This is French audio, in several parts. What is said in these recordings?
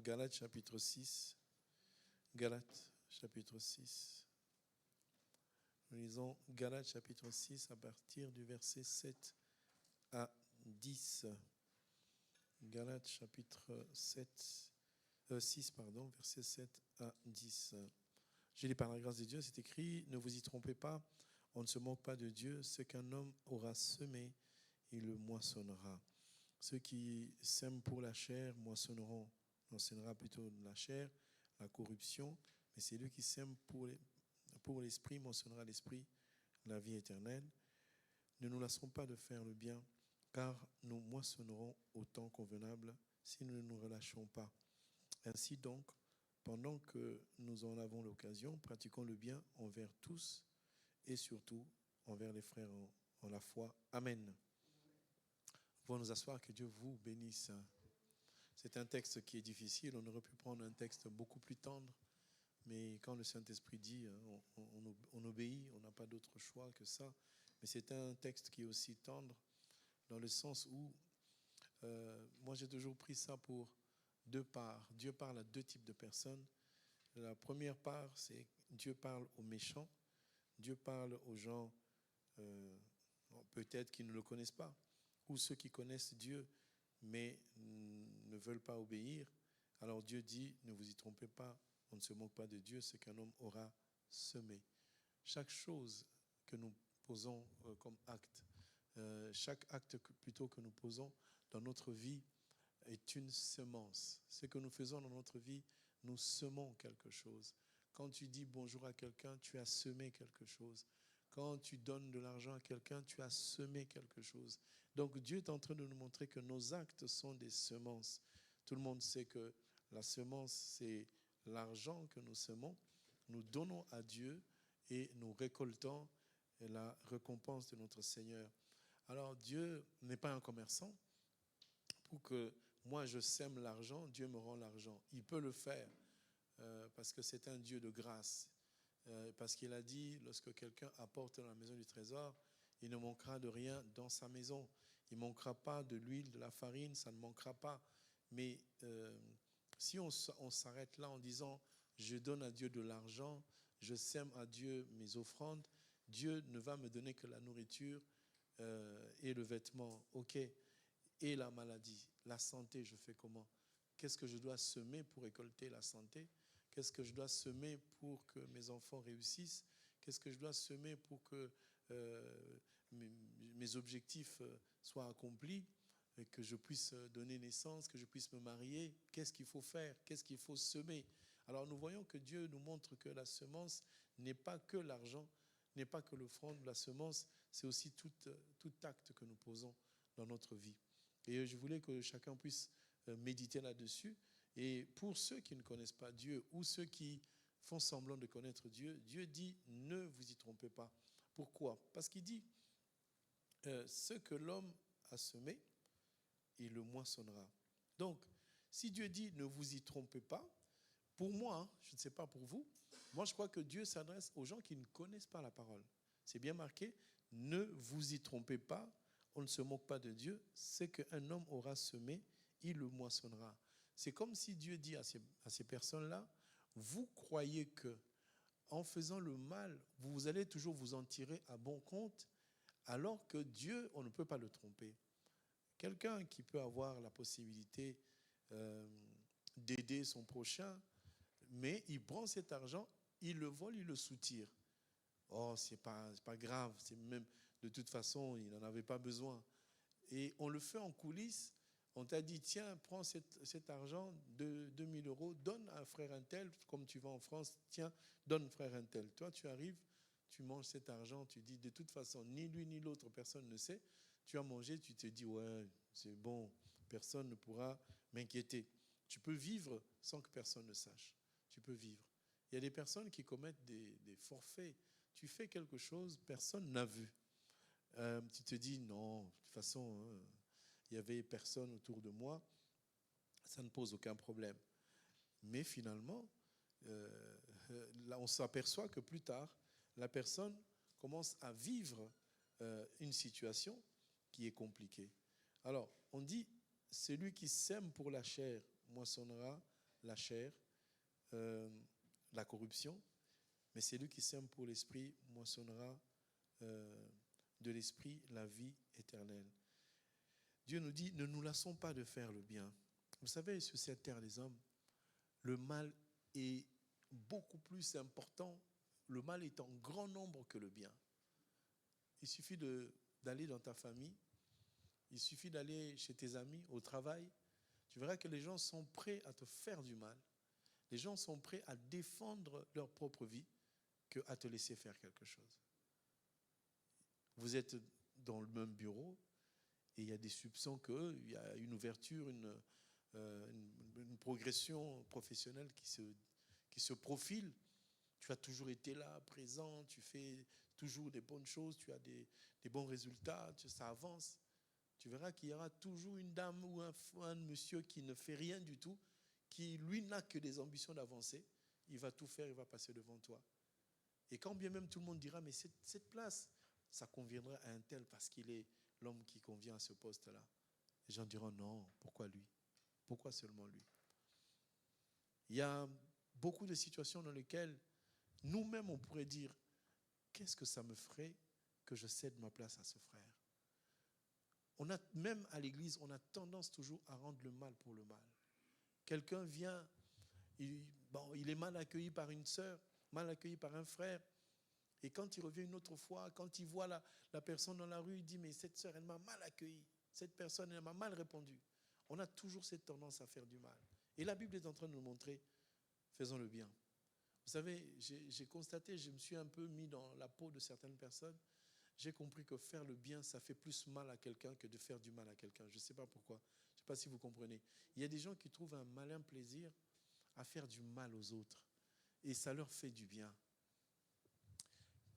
Galates chapitre 6. Galates chapitre 6. Nous lisons Galates chapitre 6 à partir du verset 7 à 10. Galates chapitre 6, verset 7 à 10. Je lis par la grâce de Dieu, c'est écrit, ne vous y trompez pas, on ne se moque pas de Dieu, ce qu'un homme aura semé, il le moissonnera. Ceux qui sèment pour la chair moissonnera plutôt la chair, la corruption, mais c'est lui qui sème pour l'esprit, moissonnera l'esprit, la vie éternelle. Ne nous lassons pas de faire le bien, car nous moissonnerons au temps convenable si nous ne nous relâchons pas. Ainsi donc, pendant que nous en avons l'occasion, pratiquons le bien envers tous et surtout envers les frères en la foi. Amen. Nous pouvons nous asseoir, que Dieu vous bénisse. C'est un texte qui est difficile. On aurait pu prendre un texte beaucoup plus tendre, mais quand le Saint-Esprit dit, on obéit, on n'a pas d'autre choix que ça. Mais c'est un texte qui est aussi tendre, dans le sens où, moi j'ai toujours pris ça pour deux parts. Dieu parle à deux types de personnes. La première part, c'est Dieu parle aux méchants. Dieu parle aux gens peut-être qui ne le connaissent pas, ou ceux qui connaissent Dieu mais ne veulent pas obéir. Alors Dieu dit, ne vous y trompez pas, on ne se moque pas de Dieu, ce qu'un homme aura semé. Chaque chose que nous posons comme acte, chaque acte plutôt que nous posons dans notre vie est une semence. Ce que nous faisons dans notre vie, nous semons quelque chose. Quand tu dis bonjour à quelqu'un, tu as semé quelque chose. Quand tu donnes de l'argent à quelqu'un, tu as semé quelque chose. Donc Dieu est en train de nous montrer que nos actes sont des semences. Tout le monde sait que la semence, c'est l'argent que nous semons. Nous donnons à Dieu et nous récoltons la récompense de notre Seigneur. Alors Dieu n'est pas un commerçant. Pour que moi je sème l'argent, Dieu me rend l'argent. Il peut le faire parce que c'est un Dieu de grâce. Parce qu'il a dit, lorsque quelqu'un apporte dans la maison du trésor, il ne manquera de rien dans sa maison. Il ne manquera pas de l'huile, de la farine, ça ne manquera pas. Mais si on s'arrête là en disant, je donne à Dieu de l'argent, je sème à Dieu mes offrandes, Dieu ne va me donner que la nourriture et le vêtement. Ok. Et la maladie, la santé, je fais comment? Qu'est-ce que je dois semer pour récolter la santé? Qu'est-ce que je dois semer pour que mes enfants réussissent? Qu'est-ce que je dois semer pour que mes objectifs soient accomplis et que je puisse donner naissance, que je puisse me marier? Qu'est-ce qu'il faut faire? Qu'est-ce qu'il faut semer? Alors nous voyons que Dieu nous montre que la semence n'est pas que l'argent, n'est pas que l'offrande. La semence, c'est aussi tout acte que nous posons dans notre vie. Et je voulais que chacun puisse méditer là-dessus. Et pour ceux qui ne connaissent pas Dieu ou ceux qui font semblant de connaître Dieu, Dieu dit ne vous y trompez pas. Pourquoi? Parce qu'il dit ce que l'homme a semé, il le moissonnera. Donc, si Dieu dit ne vous y trompez pas, pour moi, je ne sais pas pour vous, moi je crois que Dieu s'adresse aux gens qui ne connaissent pas la parole. C'est bien marqué, ne vous y trompez pas. On ne se moque pas de Dieu. Ce qu'un homme aura semé, il le moissonnera. C'est comme si Dieu dit à ces personnes-là, vous croyez que en faisant le mal, vous allez toujours vous en tirer à bon compte, alors que Dieu, on ne peut pas le tromper. Quelqu'un qui peut avoir la possibilité d'aider son prochain, mais il prend cet argent, il le vole, il le soutire. Oh, c'est pas grave, c'est même de toute façon, il n'en avait pas besoin. Et on le fait en coulisses. On t'a dit, tiens, prends cet argent de 2000 €, donne à un frère un tel, comme tu vas en France, tiens, donne frère un tel. Toi, tu arrives, tu manges cet argent, tu dis, de toute façon, ni lui ni l'autre, personne ne sait. Tu as mangé, tu te dis, ouais, c'est bon, personne ne pourra m'inquiéter. Tu peux vivre sans que personne ne sache. Tu peux vivre. Il y a des personnes qui commettent des forfaits. Tu fais quelque chose, personne n'a vu. Tu te dis, non, de toute façon, il n'y avait personne autour de moi, ça ne pose aucun problème. Mais finalement, là, on s'aperçoit que plus tard, la personne commence à vivre une situation qui est compliquée. Alors, on dit, celui qui sème pour la chair moissonnera la chair, la corruption, mais celui qui sème pour l'esprit moissonnera de l'esprit la vie éternelle. Dieu nous dit, ne nous lassons pas de faire le bien. Vous savez, sur cette terre, les hommes, le mal est beaucoup plus important. Le mal est en grand nombre que le bien. Il suffit d'aller dans ta famille, il suffit d'aller chez tes amis, au travail. Tu verras que les gens sont prêts à te faire du mal. Les gens sont prêts à défendre leur propre vie qu'à te laisser faire quelque chose. Vous êtes dans le même bureau et il y a des soupçons qu'il y a une ouverture, une progression professionnelle qui se profile. Tu as toujours été là, présent, tu fais toujours des bonnes choses, tu as des bons résultats, ça avance. Tu verras qu'il y aura toujours une dame ou un monsieur qui ne fait rien du tout, qui lui n'a que des ambitions d'avancer. Il va tout faire, il va passer devant toi. Et quand bien même tout le monde dira, mais cette place, ça conviendrait à un tel parce qu'il est l'homme qui convient à ce poste-là. Les gens diront, non, pourquoi lui? Pourquoi seulement lui? Il y a beaucoup de situations dans lesquelles nous-mêmes, on pourrait dire, qu'est-ce que ça me ferait que je cède ma place à ce frère? Même à l'église, on a tendance toujours à rendre le mal pour le mal. Quelqu'un vient, il est mal accueilli par une sœur, mal accueilli par un frère. Et quand il revient une autre fois, quand il voit la personne dans la rue, il dit, mais cette sœur, elle m'a mal accueilli. Cette personne, elle m'a mal répondu. On a toujours cette tendance à faire du mal. Et la Bible est en train de nous montrer, faisons le bien. Vous savez, j'ai constaté, je me suis un peu mis dans la peau de certaines personnes. J'ai compris que faire le bien, ça fait plus mal à quelqu'un que de faire du mal à quelqu'un. Je ne sais pas pourquoi. Je ne sais pas si vous comprenez. Il y a des gens qui trouvent un malin plaisir à faire du mal aux autres. Et ça leur fait du bien.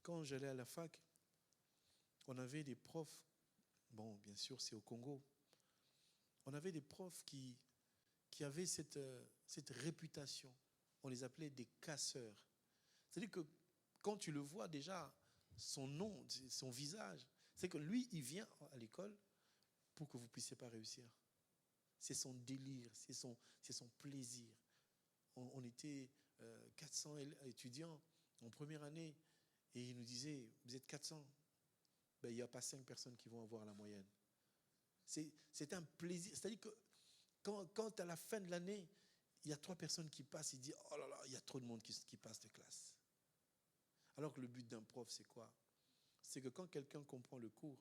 Quand j'allais à la fac, on avait des profs, bon, bien sûr, c'est au Congo. On avait des profs qui avaient cette réputation. On les appelait des casseurs. C'est-à-dire que quand tu le vois déjà, son nom, son visage, c'est que lui, il vient à l'école pour que vous ne puissiez pas réussir. C'est son délire, c'est son plaisir. On était 400 étudiants en première année et il nous disait, vous êtes 400, ben, il n'y a pas 5 personnes qui vont avoir la moyenne. C'est un plaisir. C'est-à-dire que quand à la fin de l'année, il y a 3 personnes qui passent, il dit, oh là là, il y a trop de monde qui passe de classe. Alors que le but d'un prof, c'est quoi? C'est que quand quelqu'un comprend le cours,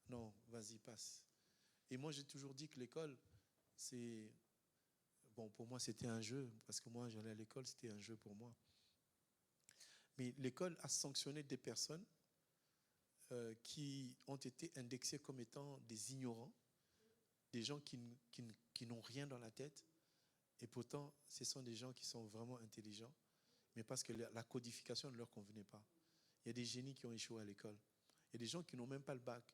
non, vas-y, passe. Et moi, j'ai toujours dit que l'école, c'est... Bon, pour moi, c'était un jeu, parce que moi, j'allais à l'école, c'était un jeu pour moi. Mais l'école a sanctionné des personnes qui ont été indexées comme étant des ignorants, des gens qui n'ont rien dans la tête. Et pourtant, ce sont des gens qui sont vraiment intelligents, mais parce que la codification ne leur convenait pas. Il y a des génies qui ont échoué à l'école. Il y a des gens qui n'ont même pas le bac.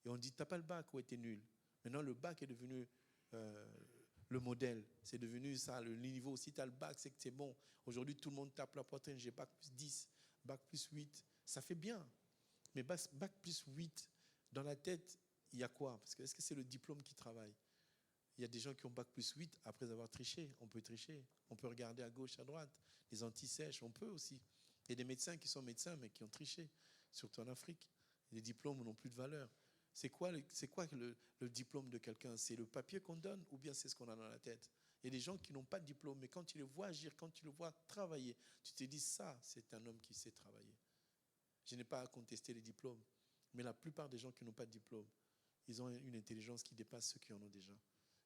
Et on dit, tu n'as pas le bac, ouais, tu es nul. Maintenant, le bac est devenu le modèle. C'est devenu ça, le niveau. Si tu as le bac, c'est que c'est bon. Aujourd'hui, tout le monde tape la poitrine. J'ai bac plus 10, bac plus 8. Ça fait bien. Mais bac plus 8, dans la tête, il y a quoi? Parce que est-ce que c'est le diplôme qui travaille? Il y a des gens qui ont bac plus 8 après avoir triché. On peut tricher. On peut regarder à gauche, à droite. Les anti-sèches, on peut aussi. Il y a des médecins qui sont médecins, mais qui ont triché, surtout en Afrique. Les diplômes n'ont plus de valeur. C'est quoi le diplôme de quelqu'un? C'est le papier qu'on donne ou bien c'est ce qu'on a dans la tête? Il y a des gens qui n'ont pas de diplôme, mais quand tu les vois agir, quand tu les vois travailler, tu te dis, ça, c'est un homme qui sait travailler. Je n'ai pas à contester les diplômes, mais la plupart des gens qui n'ont pas de diplôme, ils ont une intelligence qui dépasse ceux qui en ont déjà.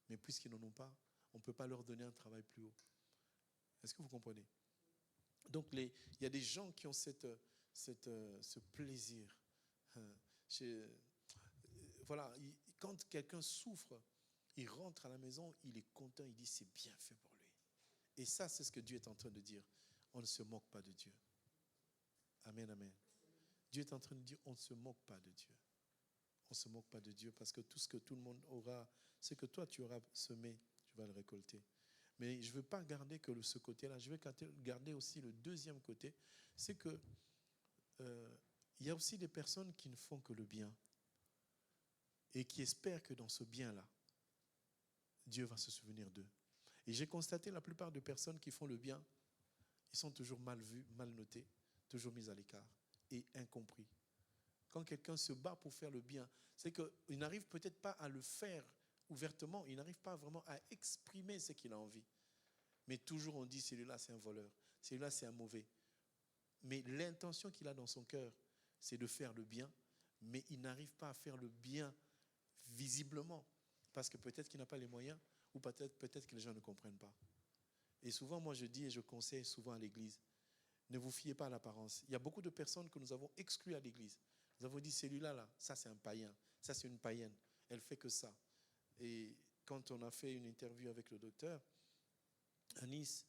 Mais puisqu'ils n'en ont pas, on ne peut pas leur donner un travail plus haut. Est-ce que vous comprenez? Donc, il y a des gens qui ont ce plaisir. Voilà, quand quelqu'un souffre, il rentre à la maison, il est content, il dit c'est bien fait pour lui. Et ça, c'est ce que Dieu est en train de dire. On ne se moque pas de Dieu. Amen, amen. Dieu est en train de dire on ne se moque pas de Dieu. On ne se moque pas de Dieu parce que tout ce que tout le monde aura, ce que toi tu auras semé, tu vas le récolter. Mais je ne veux pas garder que ce côté-là. Je veux garder aussi le deuxième côté. C'est que il y a aussi des personnes qui ne font que le bien et qui espèrent que dans ce bien-là, Dieu va se souvenir d'eux. Et j'ai constaté la plupart des personnes qui font le bien, ils sont toujours mal vus, mal notés, toujours mis à l'écart et incompris. Quand quelqu'un se bat pour faire le bien, c'est qu'il n'arrive peut-être pas à le faire ouvertement, il n'arrive pas vraiment à exprimer ce qu'il a envie. Mais toujours on dit, celui-là c'est un voleur, celui-là c'est un mauvais. Mais l'intention qu'il a dans son cœur, c'est de faire le bien, mais il n'arrive pas à faire le bien visiblement, parce que peut-être qu'il n'a pas les moyens, ou peut-être que les gens ne comprennent pas. Et souvent, moi je dis et je conseille souvent à l'église, ne vous fiez pas à l'apparence. Il y a beaucoup de personnes que nous avons exclues à l'église. Nous avons dit, celui-là, là, ça c'est un païen, ça c'est une païenne, elle fait que ça. Et quand on a fait une interview avec le docteur à Nice,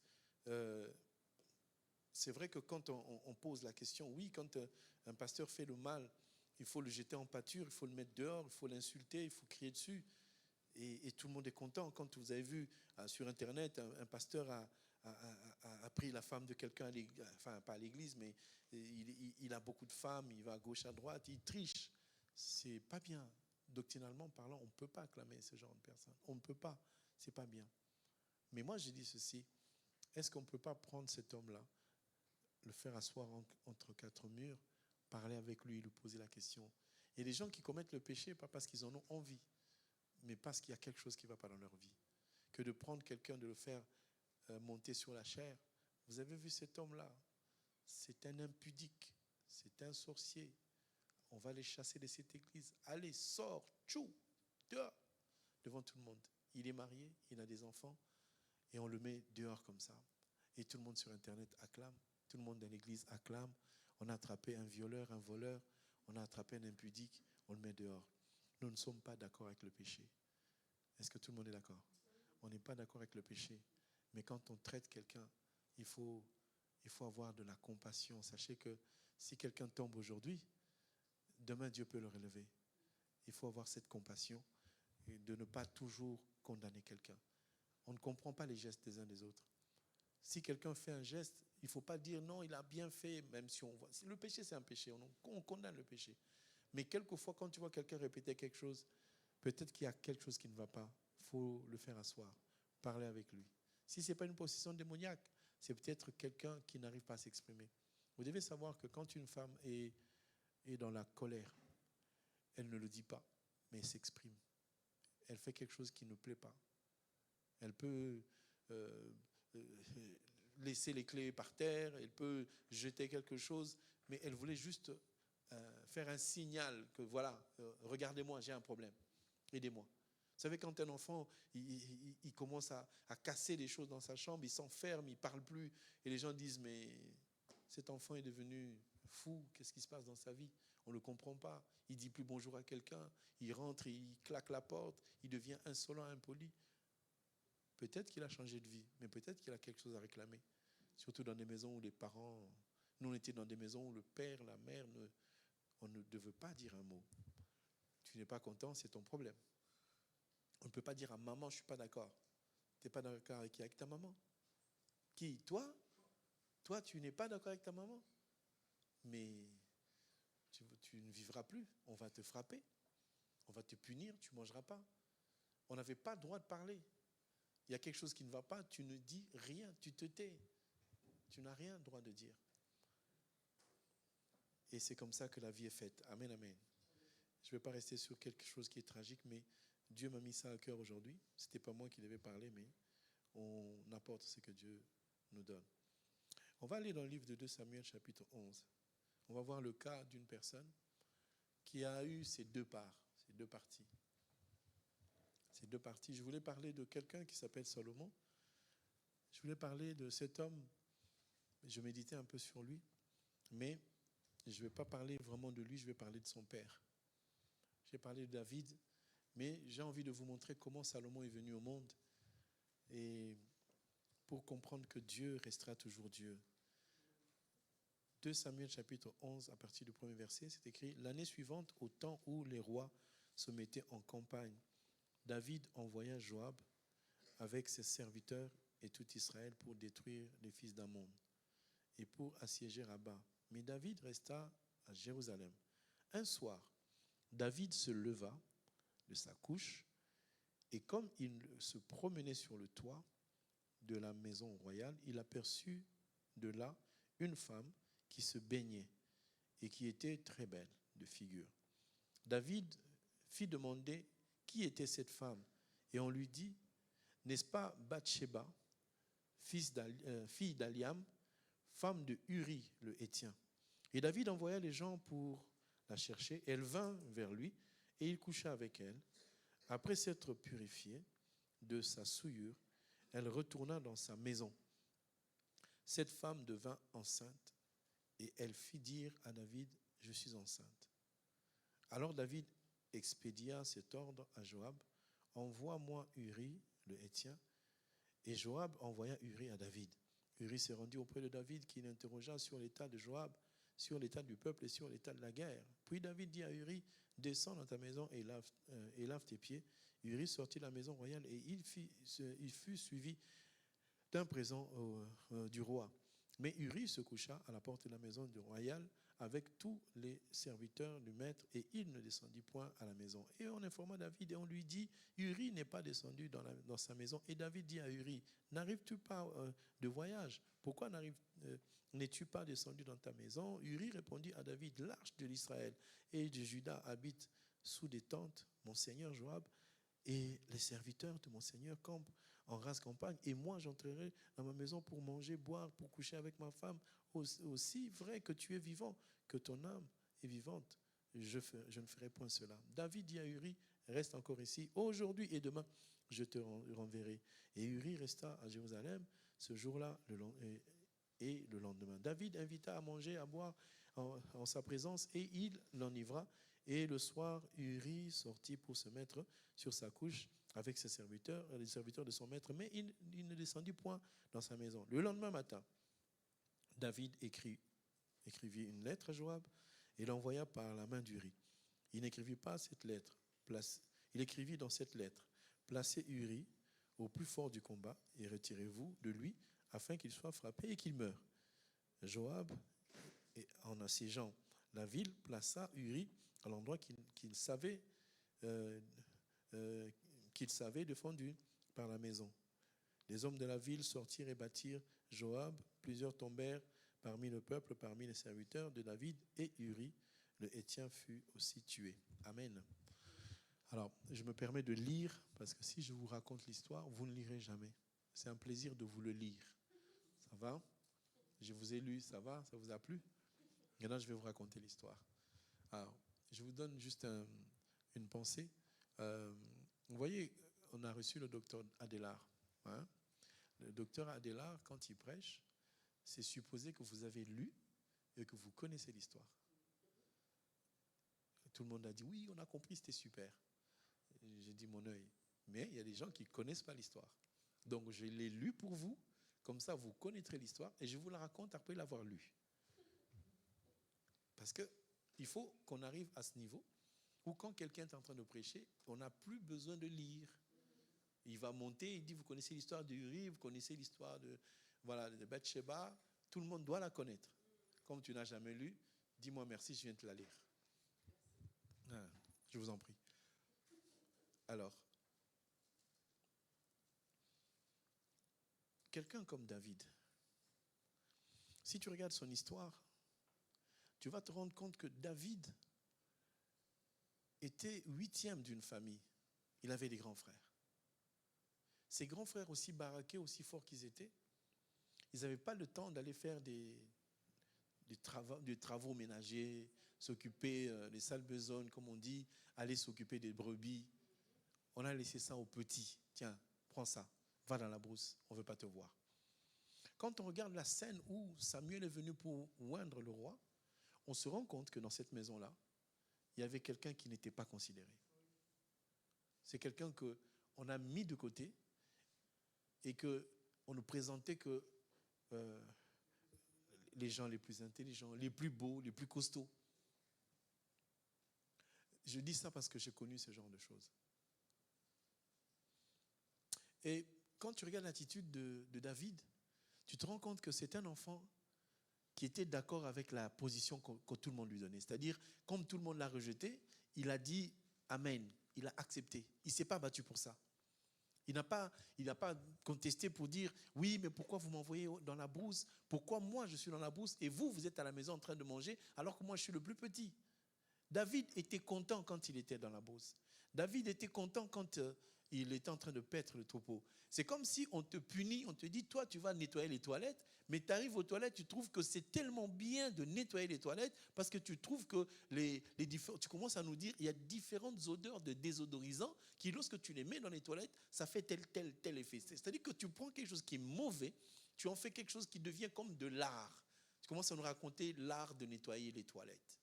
c'est vrai que quand on pose la question, oui, quand un pasteur fait le mal, il faut le jeter en pâture, il faut le mettre dehors, il faut l'insulter, il faut crier dessus. Et tout le monde est content. Quand vous avez vu sur Internet, un pasteur a pris la femme de quelqu'un, enfin pas à l'église, mais il a beaucoup de femmes, il va à gauche, à droite, il triche. C'est pas bien. Doctrinalement parlant, on ne peut pas acclamer ce genre de personnes. On ne peut pas. C'est pas bien. Mais moi, j'ai dit ceci. Est-ce qu'on ne peut pas prendre cet homme-là, le faire asseoir entre quatre murs, parler avec lui, lui poser la question? Et les gens qui commettent le péché, pas parce qu'ils en ont envie, mais parce qu'il y a quelque chose qui ne va pas dans leur vie. Que de prendre quelqu'un, de le faire monter sur la chair. Vous avez vu cet homme-là? C'est un impudique, c'est un sorcier. On va les chasser de cette église. Allez, sors, tchou, dehors, devant tout le monde. Il est marié, il a des enfants, et on le met dehors comme ça. Et tout le monde sur Internet acclame, tout le monde dans l'église acclame. On a attrapé un violeur, un voleur, on a attrapé un impudique, on le met dehors. Nous ne sommes pas d'accord avec le péché. Est-ce que tout le monde est d'accord? On n'est pas d'accord avec le péché. Mais quand on traite quelqu'un, il faut avoir de la compassion. Sachez que si quelqu'un tombe aujourd'hui, demain Dieu peut le relever. Il faut avoir cette compassion et de ne pas toujours condamner quelqu'un. On ne comprend pas les gestes des uns des autres. Si quelqu'un fait un geste, il ne faut pas dire non, il a bien fait, même si on voit. Le péché, c'est un péché. On condamne le péché. Mais quelquefois, quand tu vois quelqu'un répéter quelque chose, peut-être qu'il y a quelque chose qui ne va pas. Il faut le faire asseoir, parler avec lui. Si ce n'est pas une possession démoniaque, c'est peut-être quelqu'un qui n'arrive pas à s'exprimer. Vous devez savoir que quand une femme est dans la colère, elle ne le dit pas, mais elle s'exprime. Elle fait quelque chose qui ne plaît pas. Elle peut laisser les clés par terre, elle peut jeter quelque chose, mais elle voulait juste faire un signal que voilà, regardez-moi, j'ai un problème, aidez-moi. Vous savez, quand un enfant, il commence à casser des choses dans sa chambre, il s'enferme, il ne parle plus, et les gens disent, mais cet enfant est devenu fou, qu'est-ce qui se passe dans sa vie? On ne le comprend pas, il ne dit plus bonjour à quelqu'un, il rentre, il claque la porte, il devient insolent, impoli. Peut-être qu'il a changé de vie, mais peut-être qu'il a quelque chose à réclamer. Surtout dans des maisons où les parents... Nous, on était dans des maisons où le père, la mère, on ne devait pas dire un mot. Tu n'es pas content, c'est ton problème. On ne peut pas dire à maman, je ne suis pas d'accord. Tu n'es pas d'accord avec qui? Avec ta maman. Qui? Toi? Toi, tu n'es pas d'accord avec ta maman? Mais tu ne vivras plus. On va te frapper. On va te punir, tu ne mangeras pas. On n'avait pas le droit de parler. Il y a quelque chose qui ne va pas, tu ne dis rien, tu te tais. Tu n'as rien le droit de dire. Et c'est comme ça que la vie est faite. Amen, amen. Je ne vais pas rester sur quelque chose qui est tragique, mais Dieu m'a mis ça à cœur aujourd'hui. Ce n'était pas moi qui devais parler, mais on apporte ce que Dieu nous donne. On va aller dans le livre de 2 Samuel, chapitre 11. On va voir le cas d'une personne qui a eu ces deux parts, ces deux parties. Ces deux parties. Je voulais parler de quelqu'un qui s'appelle Salomon. Je voulais parler de cet homme. Je méditais un peu sur lui, mais je ne vais pas parler vraiment de lui, je vais parler de son père. J'ai parlé de David, mais j'ai envie de vous montrer comment Salomon est venu au monde et pour comprendre que Dieu restera toujours Dieu. 2 Samuel chapitre 11, à partir du premier verset, c'est écrit « L'année suivante, au temps où les rois se mettaient en campagne, David envoya Joab avec ses serviteurs et tout Israël pour détruire les fils d'Ammon et pour assiéger Rabba. Mais David resta à Jérusalem. Un soir, David se leva de sa couche et comme il se promenait sur le toit, de la maison royale, il aperçut de là une femme qui se baignait et qui était très belle de figure. David fit demander qui était cette femme et on lui dit, n'est-ce pas Bathsheba, fille d'Aliam, femme de Uri le Héthien? Et David envoya les gens pour la chercher. Elle vint vers lui et il coucha avec elle. Après s'être purifiée de sa souillure, elle retourna dans sa maison. Cette femme devint enceinte et elle fit dire à David, je suis enceinte. Alors David expédia cet ordre à Joab, envoie-moi Uri le Héthien. Et Joab envoya Uri à David. Uri se rendit auprès de David qui l'interrogea sur l'état de Joab, sur l'état du peuple et sur l'état de la guerre. Puis David dit à Uri, descends dans ta maison et lave tes pieds. Uri sortit de la maison royale et il fut suivi d'un présent du roi. Mais Uri se coucha à la porte de la maison du royal avec tous les serviteurs du maître et il ne descendit point à la maison. Et on informa David et on lui dit, Uri n'est pas descendu dans sa maison. Et David dit à Uri, n'arrives-tu pas de voyage? Pourquoi n'es-tu pas descendu dans ta maison? Uri répondit à David, l'arche de l'Israël et de Juda habite sous des tentes, mon seigneur Joab, et les serviteurs de mon seigneur campent en rase campagne, et moi j'entrerai dans ma maison pour manger, boire, pour coucher avec ma femme. Aussi vrai que tu es vivant, que ton âme est vivante, je ne ferai point cela. David dit à Uri, reste encore ici, aujourd'hui et demain je te renverrai. Et Uri resta à Jérusalem ce jour-là et le lendemain. David invita à manger, à boire en sa présence, et il l'enivra. Et le soir, Uri sortit pour se mettre sur sa couche avec ses serviteurs, les serviteurs de son maître, mais il ne descendit point dans sa maison. Le lendemain matin, David écrivit une lettre à Joab et l'envoya par la main d'Uri. Il n'écrivit pas cette lettre. Il écrivit dans cette lettre, placez Uri au plus fort du combat et retirez-vous de lui afin qu'il soit frappé et qu'il meure. Joab, en assiégeant la ville, plaça Uri à l'endroit qu'il savait défendu par la maison. Les hommes de la ville sortirent et battirent Joab. Plusieurs tombèrent parmi le peuple, parmi les serviteurs de David, et Uri, le Héthien, fut aussi tué. Amen. Alors, je me permets de lire, parce que si je vous raconte l'histoire, vous ne lirez jamais. C'est un plaisir de vous le lire. Ça va? Je vous ai lu, ça va? Ça vous a plu? Maintenant, je vais vous raconter l'histoire. Alors, je vous donne juste une pensée. Vous voyez, on a reçu le docteur Adélard. Hein? Le docteur Adélard, quand il prêche, c'est supposé que vous avez lu et que vous connaissez l'histoire. Tout le monde a dit, oui, on a compris, c'était super. J'ai dit mon œil. Mais il y a des gens qui ne connaissent pas l'histoire. Donc, je l'ai lu pour vous. Comme ça, vous connaîtrez l'histoire et je vous la raconte après l'avoir lue. Parce qu'il faut qu'on arrive à ce niveau où quand quelqu'un est en train de prêcher, on n'a plus besoin de lire. Il va monter, il dit, vous connaissez l'histoire de Uri, vous connaissez l'histoire de Bathsheba, tout le monde doit la connaître. Comme tu n'as jamais lu, dis-moi merci, je viens te la lire. Ah, je vous en prie. Alors, quelqu'un comme David, si tu regardes son histoire, tu vas te rendre compte que David était 8e d'une famille. Il avait des grands frères. Ses grands frères, aussi baraqués, aussi forts qu'ils étaient, ils n'avaient pas le temps d'aller faire des travaux ménagers, s'occuper des sales besognes, comme on dit, aller s'occuper des brebis. On a laissé ça aux petits. Tiens, prends ça, va dans la brousse, on ne veut pas te voir. Quand on regarde la scène où Samuel est venu pour oindre le roi, on se rend compte que dans cette maison-là, il y avait quelqu'un qui n'était pas considéré. C'est quelqu'un qu'on a mis de côté et qu'on ne présentait que les gens les plus intelligents, les plus beaux, les plus costauds. Je dis ça parce que j'ai connu ce genre de choses. Et quand tu regardes l'attitude de David, tu te rends compte que c'est un enfant qui était d'accord avec la position que tout le monde lui donnait. C'est-à-dire, comme tout le monde l'a rejeté, il a dit Amen, il a accepté. Il ne s'est pas battu pour ça. Il n'a pas contesté pour dire, oui, mais pourquoi vous m'envoyez dans la brousse? Pourquoi moi je suis dans la brousse et vous, vous êtes à la maison en train de manger alors que moi je suis le plus petit? David était content quand il était dans la brousse. David était content quand il était en train de paître le troupeau. C'est comme si on te punit, on te dit, toi tu vas nettoyer les toilettes, mais tu arrives aux toilettes, tu trouves que c'est tellement bien de nettoyer les toilettes parce que tu trouves que tu commences à nous dire, il y a différentes odeurs de désodorisants qui, lorsque tu les mets dans les toilettes, ça fait tel effet. C'est-à-dire que tu prends quelque chose qui est mauvais, tu en fais quelque chose qui devient comme de l'art. Tu commences à nous raconter l'art de nettoyer les toilettes.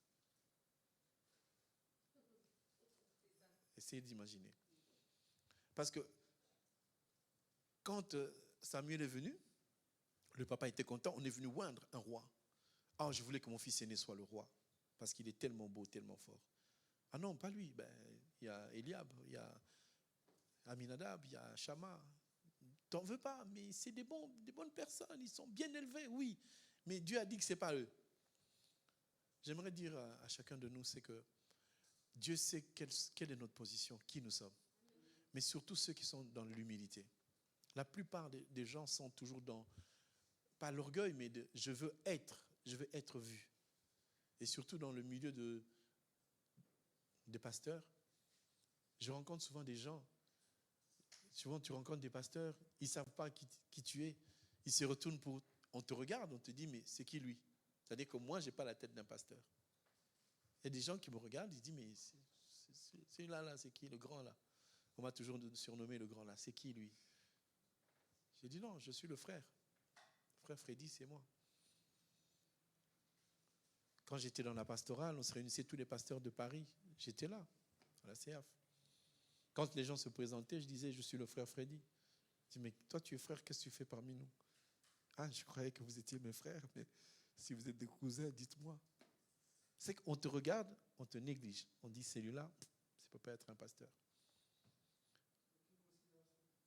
Essayez d'imaginer. Parce que quand Samuel est venu, le papa était content, on est venu oindre un roi. Ah, je voulais que mon fils aîné soit le roi, parce qu'il est tellement beau, tellement fort. Ah non, pas lui. Ben, il y a Eliab, il y a Aminadab, il y a Shama. T'en veux pas, mais c'est des bonnes personnes, ils sont bien élevés, oui. Mais Dieu a dit que ce n'est pas eux. J'aimerais dire à chacun de nous, c'est que Dieu sait quelle est notre position, qui nous sommes. Mais surtout ceux qui sont dans l'humilité. La plupart des gens sont toujours dans, pas l'orgueil, mais je veux être vu. Et surtout dans le milieu des pasteurs, je rencontre souvent des gens, souvent tu rencontres des pasteurs, ils ne savent pas qui tu es. Ils se retournent on te regarde, on te dit, mais c'est qui lui? C'est-à-dire que moi, je n'ai pas la tête d'un pasteur. Il y a des gens qui me regardent, ils disent, mais c'est là, c'est qui, le grand là? On m'a toujours surnommé le grand là, c'est qui lui? J'ai dit non, je suis le frère. Le frère Freddy, c'est moi. Quand j'étais dans la pastorale, on se réunissait tous les pasteurs de Paris. J'étais là, à la CAF. Quand les gens se présentaient, je disais, je suis le frère Freddy. Je dis, mais toi, tu es frère, qu'est-ce que tu fais parmi nous? Ah, je croyais que vous étiez mes frères, mais si vous êtes des cousins, dites-moi. C'est qu'on te regarde, on te néglige. On dit, celui-là, ça ne peut pas être un pasteur.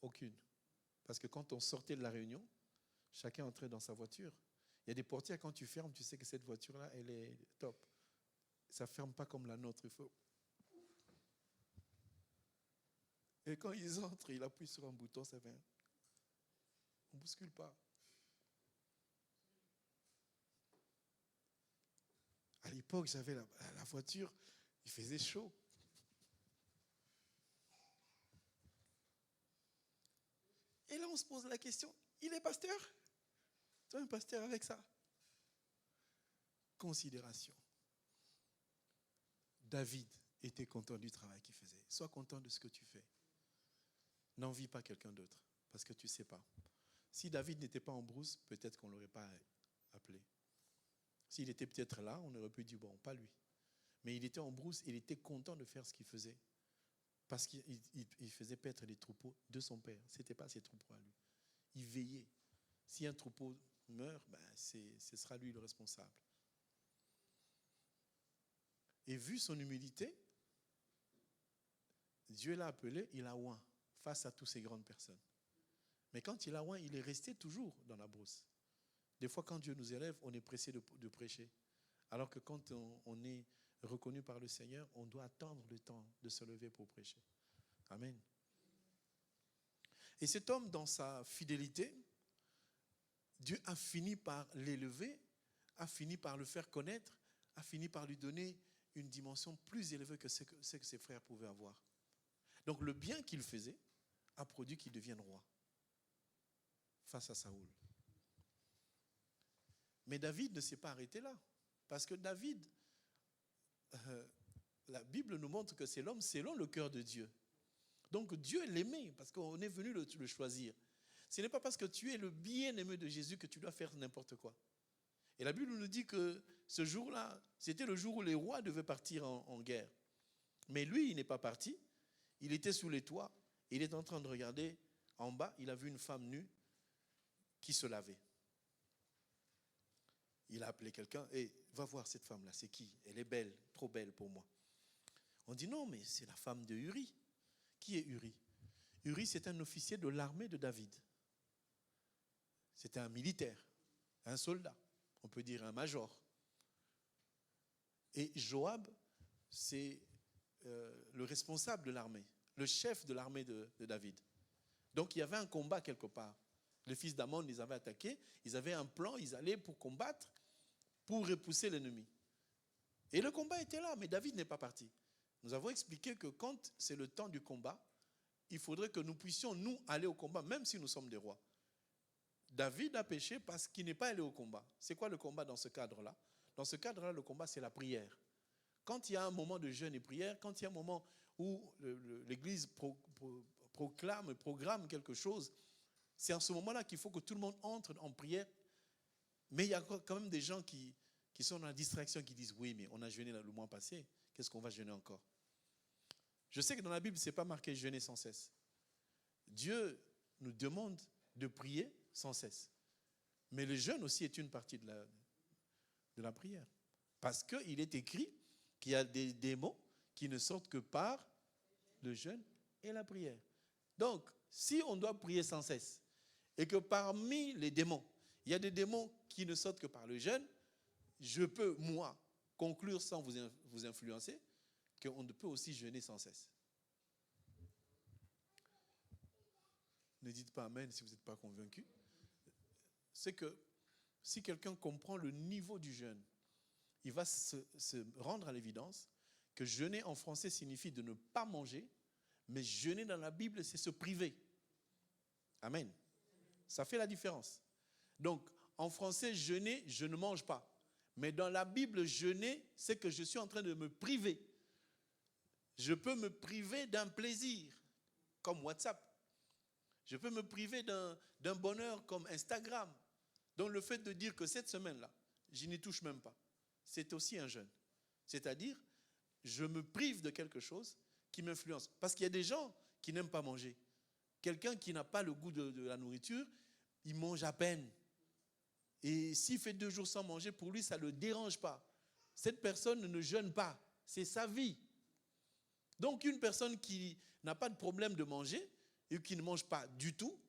Aucune. Parce que quand on sortait de la réunion, chacun entrait dans sa voiture. Il y a des portières, quand tu fermes, tu sais que cette voiture-là, elle est top. Ça ne ferme pas comme la nôtre. Il faut... Et quand ils entrent, ils appuient sur un bouton, ça vient. On ne bouscule pas. À l'époque, j'avais la voiture, il faisait chaud. Et là, on se pose la question, il est pasteur? Toi, un pasteur avec ça? Considération. David était content du travail qu'il faisait. Sois content de ce que tu fais. N'envie pas quelqu'un d'autre, parce que tu ne sais pas. Si David n'était pas en brousse, peut-être qu'on ne l'aurait pas appelé. S'il était peut-être là, on aurait pu dire, bon, pas lui. Mais il était en brousse, il était content de faire ce qu'il faisait. Parce qu'il faisait paître les troupeaux de son père. Ce n'était pas ses troupeaux à lui. Il veillait. Si un troupeau meurt, ce sera lui le responsable. Et vu son humilité, Dieu l'a appelé, il a oint face à toutes ces grandes personnes. Mais quand il a oint, il est resté toujours dans la brousse. Des fois, quand Dieu nous élève, on est pressé de prêcher. Alors que quand on est reconnu par le Seigneur, on doit attendre le temps de se lever pour prêcher. Amen. Et cet homme, dans sa fidélité, Dieu a fini par l'élever, a fini par le faire connaître, a fini par lui donner une dimension plus élevée que ce que ses frères pouvaient avoir. Donc le bien qu'il faisait a produit qu'il devienne roi face à Saoul. Mais David ne s'est pas arrêté là. Parce que David, la Bible nous montre que c'est l'homme selon le cœur de Dieu. Donc Dieu l'aimait parce qu'on est venu le choisir. Ce n'est pas parce que tu es le bien-aimé de Jésus que tu dois faire n'importe quoi. Et la Bible nous dit que ce jour-là, c'était le jour où les rois devaient partir en guerre. Mais lui, il n'est pas parti. Il était sous les toits. Il est en train de regarder en bas. Il a vu une femme nue qui se lavait. Il a appelé quelqu'un. Hey, va voir cette femme-là. C'est qui? Elle est belle, trop belle pour moi. On dit non, mais c'est la femme de Uri. Qui est Uri? Uri, c'est un officier de l'armée de David. C'était un militaire, un soldat. On peut dire un major. Et Joab, c'est le responsable de l'armée, le chef de l'armée de David. Donc il y avait un combat quelque part. Les fils d'Amon les avaient attaqués, ils avaient un plan, ils allaient pour combattre, pour repousser l'ennemi. Et le combat était là, mais David n'est pas parti. Nous avons expliqué que quand c'est le temps du combat, il faudrait que nous puissions, nous, aller au combat, même si nous sommes des rois. David a péché parce qu'il n'est pas allé au combat. C'est quoi le combat dans ce cadre-là? Dans ce cadre-là, le combat, c'est la prière. Quand il y a un moment de jeûne et prière, quand il y a un moment où l'Église proclame, programme quelque chose, c'est en ce moment-là qu'il faut que tout le monde entre en prière. Mais il y a quand même des gens qui sont dans la distraction, qui disent « Oui, mais on a jeûné le mois passé, qu'est-ce qu'on va jeûner encore ?» Je sais que dans la Bible, ce n'est pas marqué « jeûner sans cesse ». Dieu nous demande de prier sans cesse. Mais le jeûne aussi est une partie de la prière. Parce qu'il est écrit qu'il y a des démons qui ne sortent que par le jeûne et la prière. Donc, si on doit prier sans cesse, et que parmi les démons, il y a des démons qui ne sortent que par le jeûne, je peux, moi, conclure sans vous influencer, qu'on peut aussi jeûner sans cesse. Ne dites pas Amen si vous n'êtes pas convaincu. C'est que si quelqu'un comprend le niveau du jeûne, il va se rendre à l'évidence que jeûner en français signifie de ne pas manger, mais jeûner dans la Bible, c'est se priver. Amen. Ça fait la différence. Donc, en français, jeûner, je ne mange pas. Mais dans la Bible, jeûner, c'est que je suis en train de me priver. Je peux me priver d'un plaisir, comme WhatsApp. Je peux me priver d'un bonheur comme Instagram. Donc le fait de dire que cette semaine-là, je n'y touche même pas, c'est aussi un jeûne. C'est-à-dire, je me prive de quelque chose qui m'influence. Parce qu'il y a des gens qui n'aiment pas manger. Quelqu'un qui n'a pas le goût de la nourriture, il mange à peine. Et s'il fait 2 jours sans manger, pour lui, ça ne le dérange pas. Cette personne ne jeûne pas. C'est sa vie. Donc une personne qui n'a pas de problème de manger et qui ne mange pas du tout,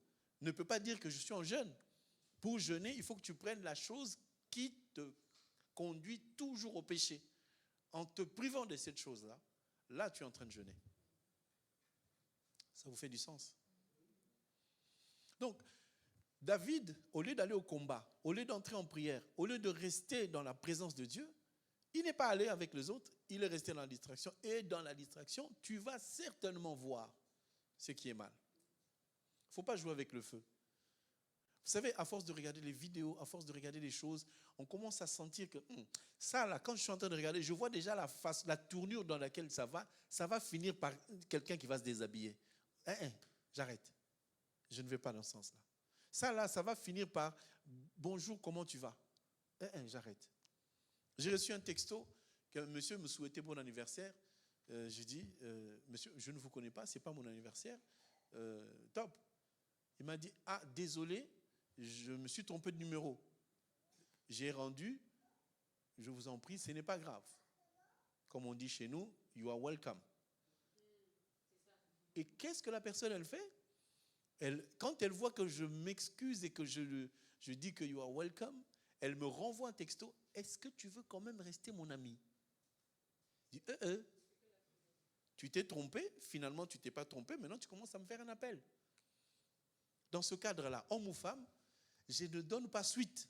ne peut pas dire que je suis en jeûne. Pour jeûner, il faut que tu prennes la chose qui te conduit toujours au péché. En te privant de cette chose-là, là tu es en train de jeûner. Ça vous fait du sens? Donc, David, au lieu d'aller au combat, au lieu d'entrer en prière, au lieu de rester dans la présence de Dieu, il n'est pas allé avec les autres, il est resté dans la distraction. Et dans la distraction, tu vas certainement voir ce qui est mal. Il ne faut pas jouer avec le feu. Vous savez, à force de regarder les vidéos, à force de regarder les choses, on commence à sentir que ça, là, quand je suis en train de regarder, je vois déjà la face, la tournure dans laquelle ça va finir par quelqu'un qui va se déshabiller. J'arrête. Je ne vais pas dans ce sens-là. Ça, là, ça va finir par « Bonjour, comment tu vas ?» J'arrête. J'ai reçu un texto qu'un monsieur me souhaitait bon anniversaire. J'ai dit « Monsieur, je ne vous connais pas, ce n'est pas mon anniversaire. Top. » Il m'a dit « Ah, désolé, je me suis trompé de numéro. J'ai rendu, je vous en prie, ce n'est pas grave. Comme on dit chez nous, you are welcome. » Et qu'est-ce que la personne, elle fait? Quand elle voit que je m'excuse et que je dis que you are welcome, elle me renvoie un texto. Est-ce que tu veux quand même rester mon ami? Je dis, tu t'es trompé, finalement tu ne t'es pas trompé, maintenant tu commences à me faire un appel. Dans ce cadre-là, homme ou femme, je ne donne pas suite.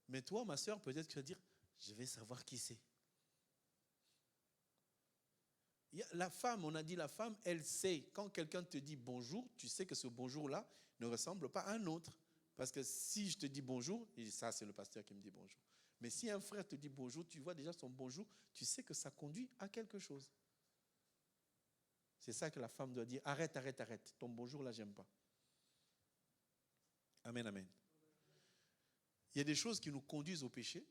Mais toi, ma soeur, peut-être que tu vas dire, je vais savoir qui c'est. La femme, on a dit la femme, elle sait, quand quelqu'un te dit bonjour, tu sais que ce bonjour-là ne ressemble pas à un autre. Parce que si je te dis bonjour, et ça c'est le pasteur qui me dit bonjour. Mais si un frère te dit bonjour, tu vois déjà son bonjour, tu sais que ça conduit à quelque chose. C'est ça que la femme doit dire, arrête, arrête, arrête, ton bonjour là, j'aime pas. Amen, amen. Il y a des choses qui nous conduisent au péché,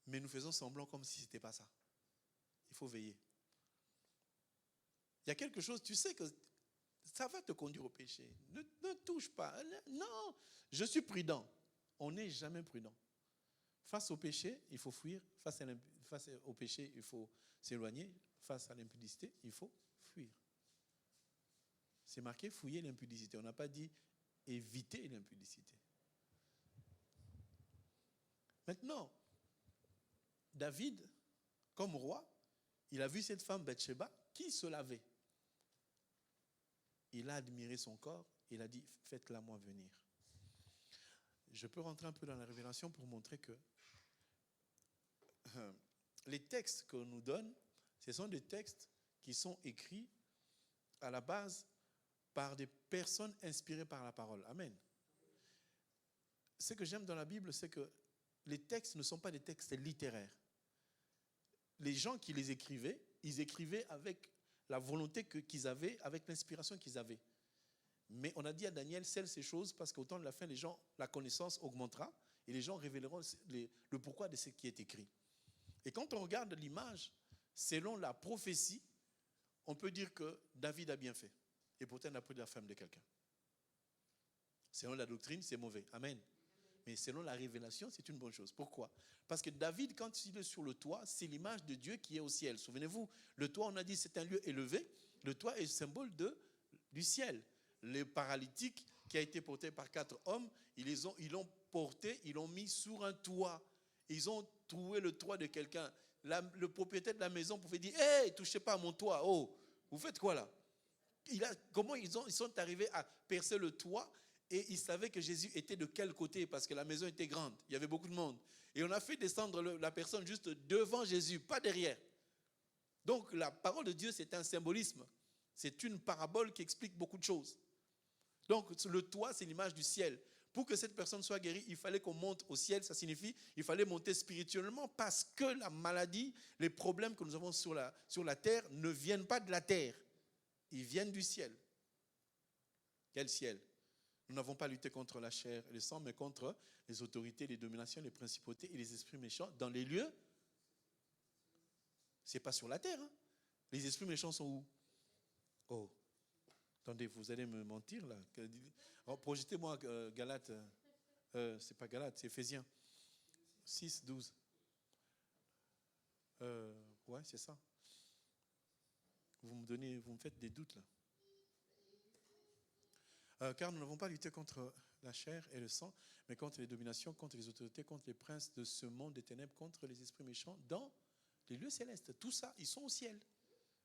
mais nous faisons semblant comme si ce n'était pas ça. Il faut veiller. Il y a quelque chose, tu sais que ça va te conduire au péché. Ne touche pas. Non, je suis prudent. On n'est jamais prudent. Face au péché, il faut fuir. Face au péché, il faut s'éloigner. Face à l'impudicité, il faut fuir. C'est marqué fouiller l'impudicité. On n'a pas dit éviter l'impudicité. Maintenant, David, comme roi, il a vu cette femme Bathsheba qui se lavait. il a admiré son corps, il a dit, faites-la moi venir. Je peux rentrer un peu dans la révélation pour montrer que les textes qu'on nous donne, ce sont des textes qui sont écrits à la base par des personnes inspirées par la parole. Amen. Ce que j'aime dans la Bible, c'est que les textes ne sont pas des textes littéraires. Les gens qui les écrivaient, ils écrivaient avec la volonté qu'ils avaient, avec l'inspiration qu'ils avaient. Mais on a dit à Daniel, scelle ces choses parce qu'au temps de la fin, la connaissance augmentera et les gens révéleront le pourquoi de ce qui est écrit. Et quand on regarde l'image, selon la prophétie, on peut dire que David a bien fait. Et pourtant, il a pris la femme de quelqu'un. Selon la doctrine, c'est mauvais. Amen. Mais selon la révélation, c'est une bonne chose. Pourquoi? Parce que David, quand il est sur le toit, c'est l'image de Dieu qui est au ciel. Souvenez-vous, le toit, on a dit, c'est un lieu élevé. Le toit est le symbole du ciel. Le paralytique qui a été porté par 4 hommes, ils l'ont porté, ils l'ont mis sur un toit. Ils ont trouvé le toit de quelqu'un. Le propriétaire de la maison pouvait dire, « Hey, touchez pas à mon toit. Oh, vous faites quoi là ?» Comment ils sont arrivés à percer le toit et ils savaient que Jésus était de quel côté parce que la maison était grande, il y avait beaucoup de monde. Et on a fait descendre la personne juste devant Jésus, pas derrière. Donc la parole de Dieu, c'est un symbolisme. C'est une parabole qui explique beaucoup de choses. Donc le toit, c'est l'image du ciel. Pour que cette personne soit guérie, il fallait qu'on monte au ciel. Ça signifie qu'il fallait monter spirituellement parce que la maladie, les problèmes que nous avons sur la terre ne viennent pas de la terre. Ils viennent du ciel. Quel ciel? Nous n'avons pas lutté contre la chair et le sang, mais contre les autorités, les dominations, les principautés et les esprits méchants dans les lieux. Ce n'est pas sur la terre. Hein. Les esprits méchants sont où? Oh, attendez, vous allez me mentir là. Oh, projetez-moi Galates. C'est pas Galates, c'est Éphésiens 6, 12. Ouais, c'est ça. Vous me faites des doutes là. Car nous n'avons pas lutté contre la chair et le sang, mais contre les dominations, contre les autorités, contre les princes de ce monde des ténèbres, contre les esprits méchants dans les lieux célestes. Tout ça, ils sont au ciel.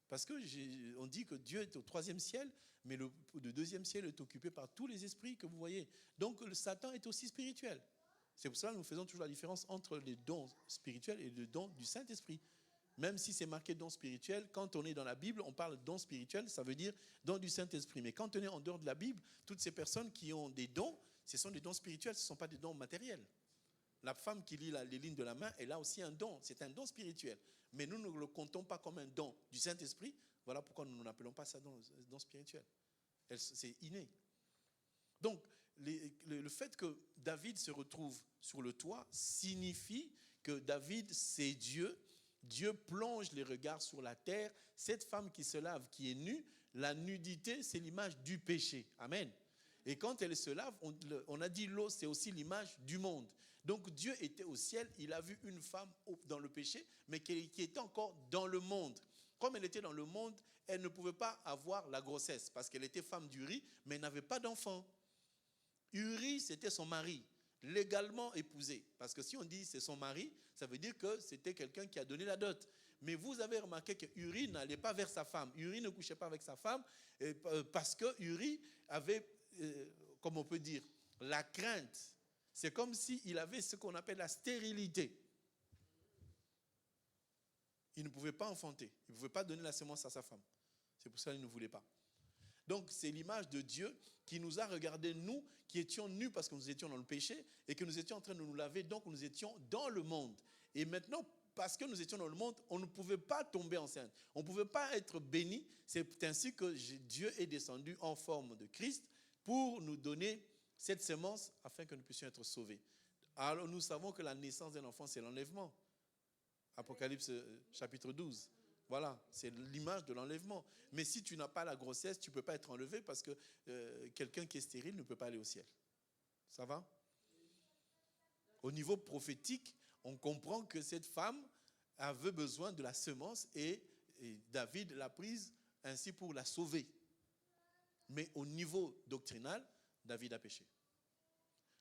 Parce qu'on dit que Dieu est au 3e ciel, mais le 2e ciel est occupé par tous les esprits que vous voyez. Donc le Satan est aussi spirituel. C'est pour ça que nous faisons toujours la différence entre les dons spirituels et les dons du Saint-Esprit. Même si c'est marqué don spirituel, quand on est dans la Bible, on parle de don spirituel, ça veut dire don du Saint-Esprit. Mais quand on est en dehors de la Bible, toutes ces personnes qui ont des dons, ce sont des dons spirituels, ce ne sont pas des dons matériels. La femme qui lit les lignes de la main, elle a aussi un don, c'est un don spirituel. Mais nous ne le comptons pas comme un don du Saint-Esprit, voilà pourquoi nous n'appelons pas ça don spirituel. C'est inné. Donc, le fait que David se retrouve sur le toit signifie que David, c'est Dieu. Dieu plonge les regards sur la terre. Cette femme qui se lave, qui est nue, la nudité, c'est l'image du péché. Amen. Et quand elle se lave, on a dit l'eau, c'est aussi l'image du monde. Donc Dieu était au ciel, il a vu une femme dans le péché, mais qui était encore dans le monde. Comme elle était dans le monde, elle ne pouvait pas avoir la grossesse, parce qu'elle était femme d'Uri, mais elle n'avait pas d'enfant. Uri, c'était son mari, légalement épousé. Parce que si on dit c'est son mari, ça veut dire que c'était quelqu'un qui a donné la dot. Mais vous avez remarqué que Uri n'allait pas vers sa femme. Uri ne couchait pas avec sa femme parce que Uri avait, comme on peut dire, la crainte. C'est comme s'il avait ce qu'on appelle la stérilité. Il ne pouvait pas enfanter. Il ne pouvait pas donner la semence à sa femme. C'est pour ça qu'il ne voulait pas. Donc, c'est l'image de Dieu qui nous a regardés, nous, qui étions nus parce que nous étions dans le péché et que nous étions en train de nous laver, donc nous étions dans le monde. Et maintenant, parce que nous étions dans le monde, on ne pouvait pas tomber enceinte. On ne pouvait pas être béni. C'est ainsi que Dieu est descendu en forme de Christ pour nous donner cette semence afin que nous puissions être sauvés. Alors, nous savons que la naissance d'un enfant, c'est l'enlèvement. Apocalypse chapitre 12. Voilà, c'est l'image de l'enlèvement. Mais si tu n'as pas la grossesse, tu ne peux pas être enlevé parce que quelqu'un qui est stérile ne peut pas aller au ciel. Ça va? Au niveau prophétique, on comprend que cette femme avait besoin de la semence et David l'a prise ainsi pour la sauver. Mais au niveau doctrinal, David a péché.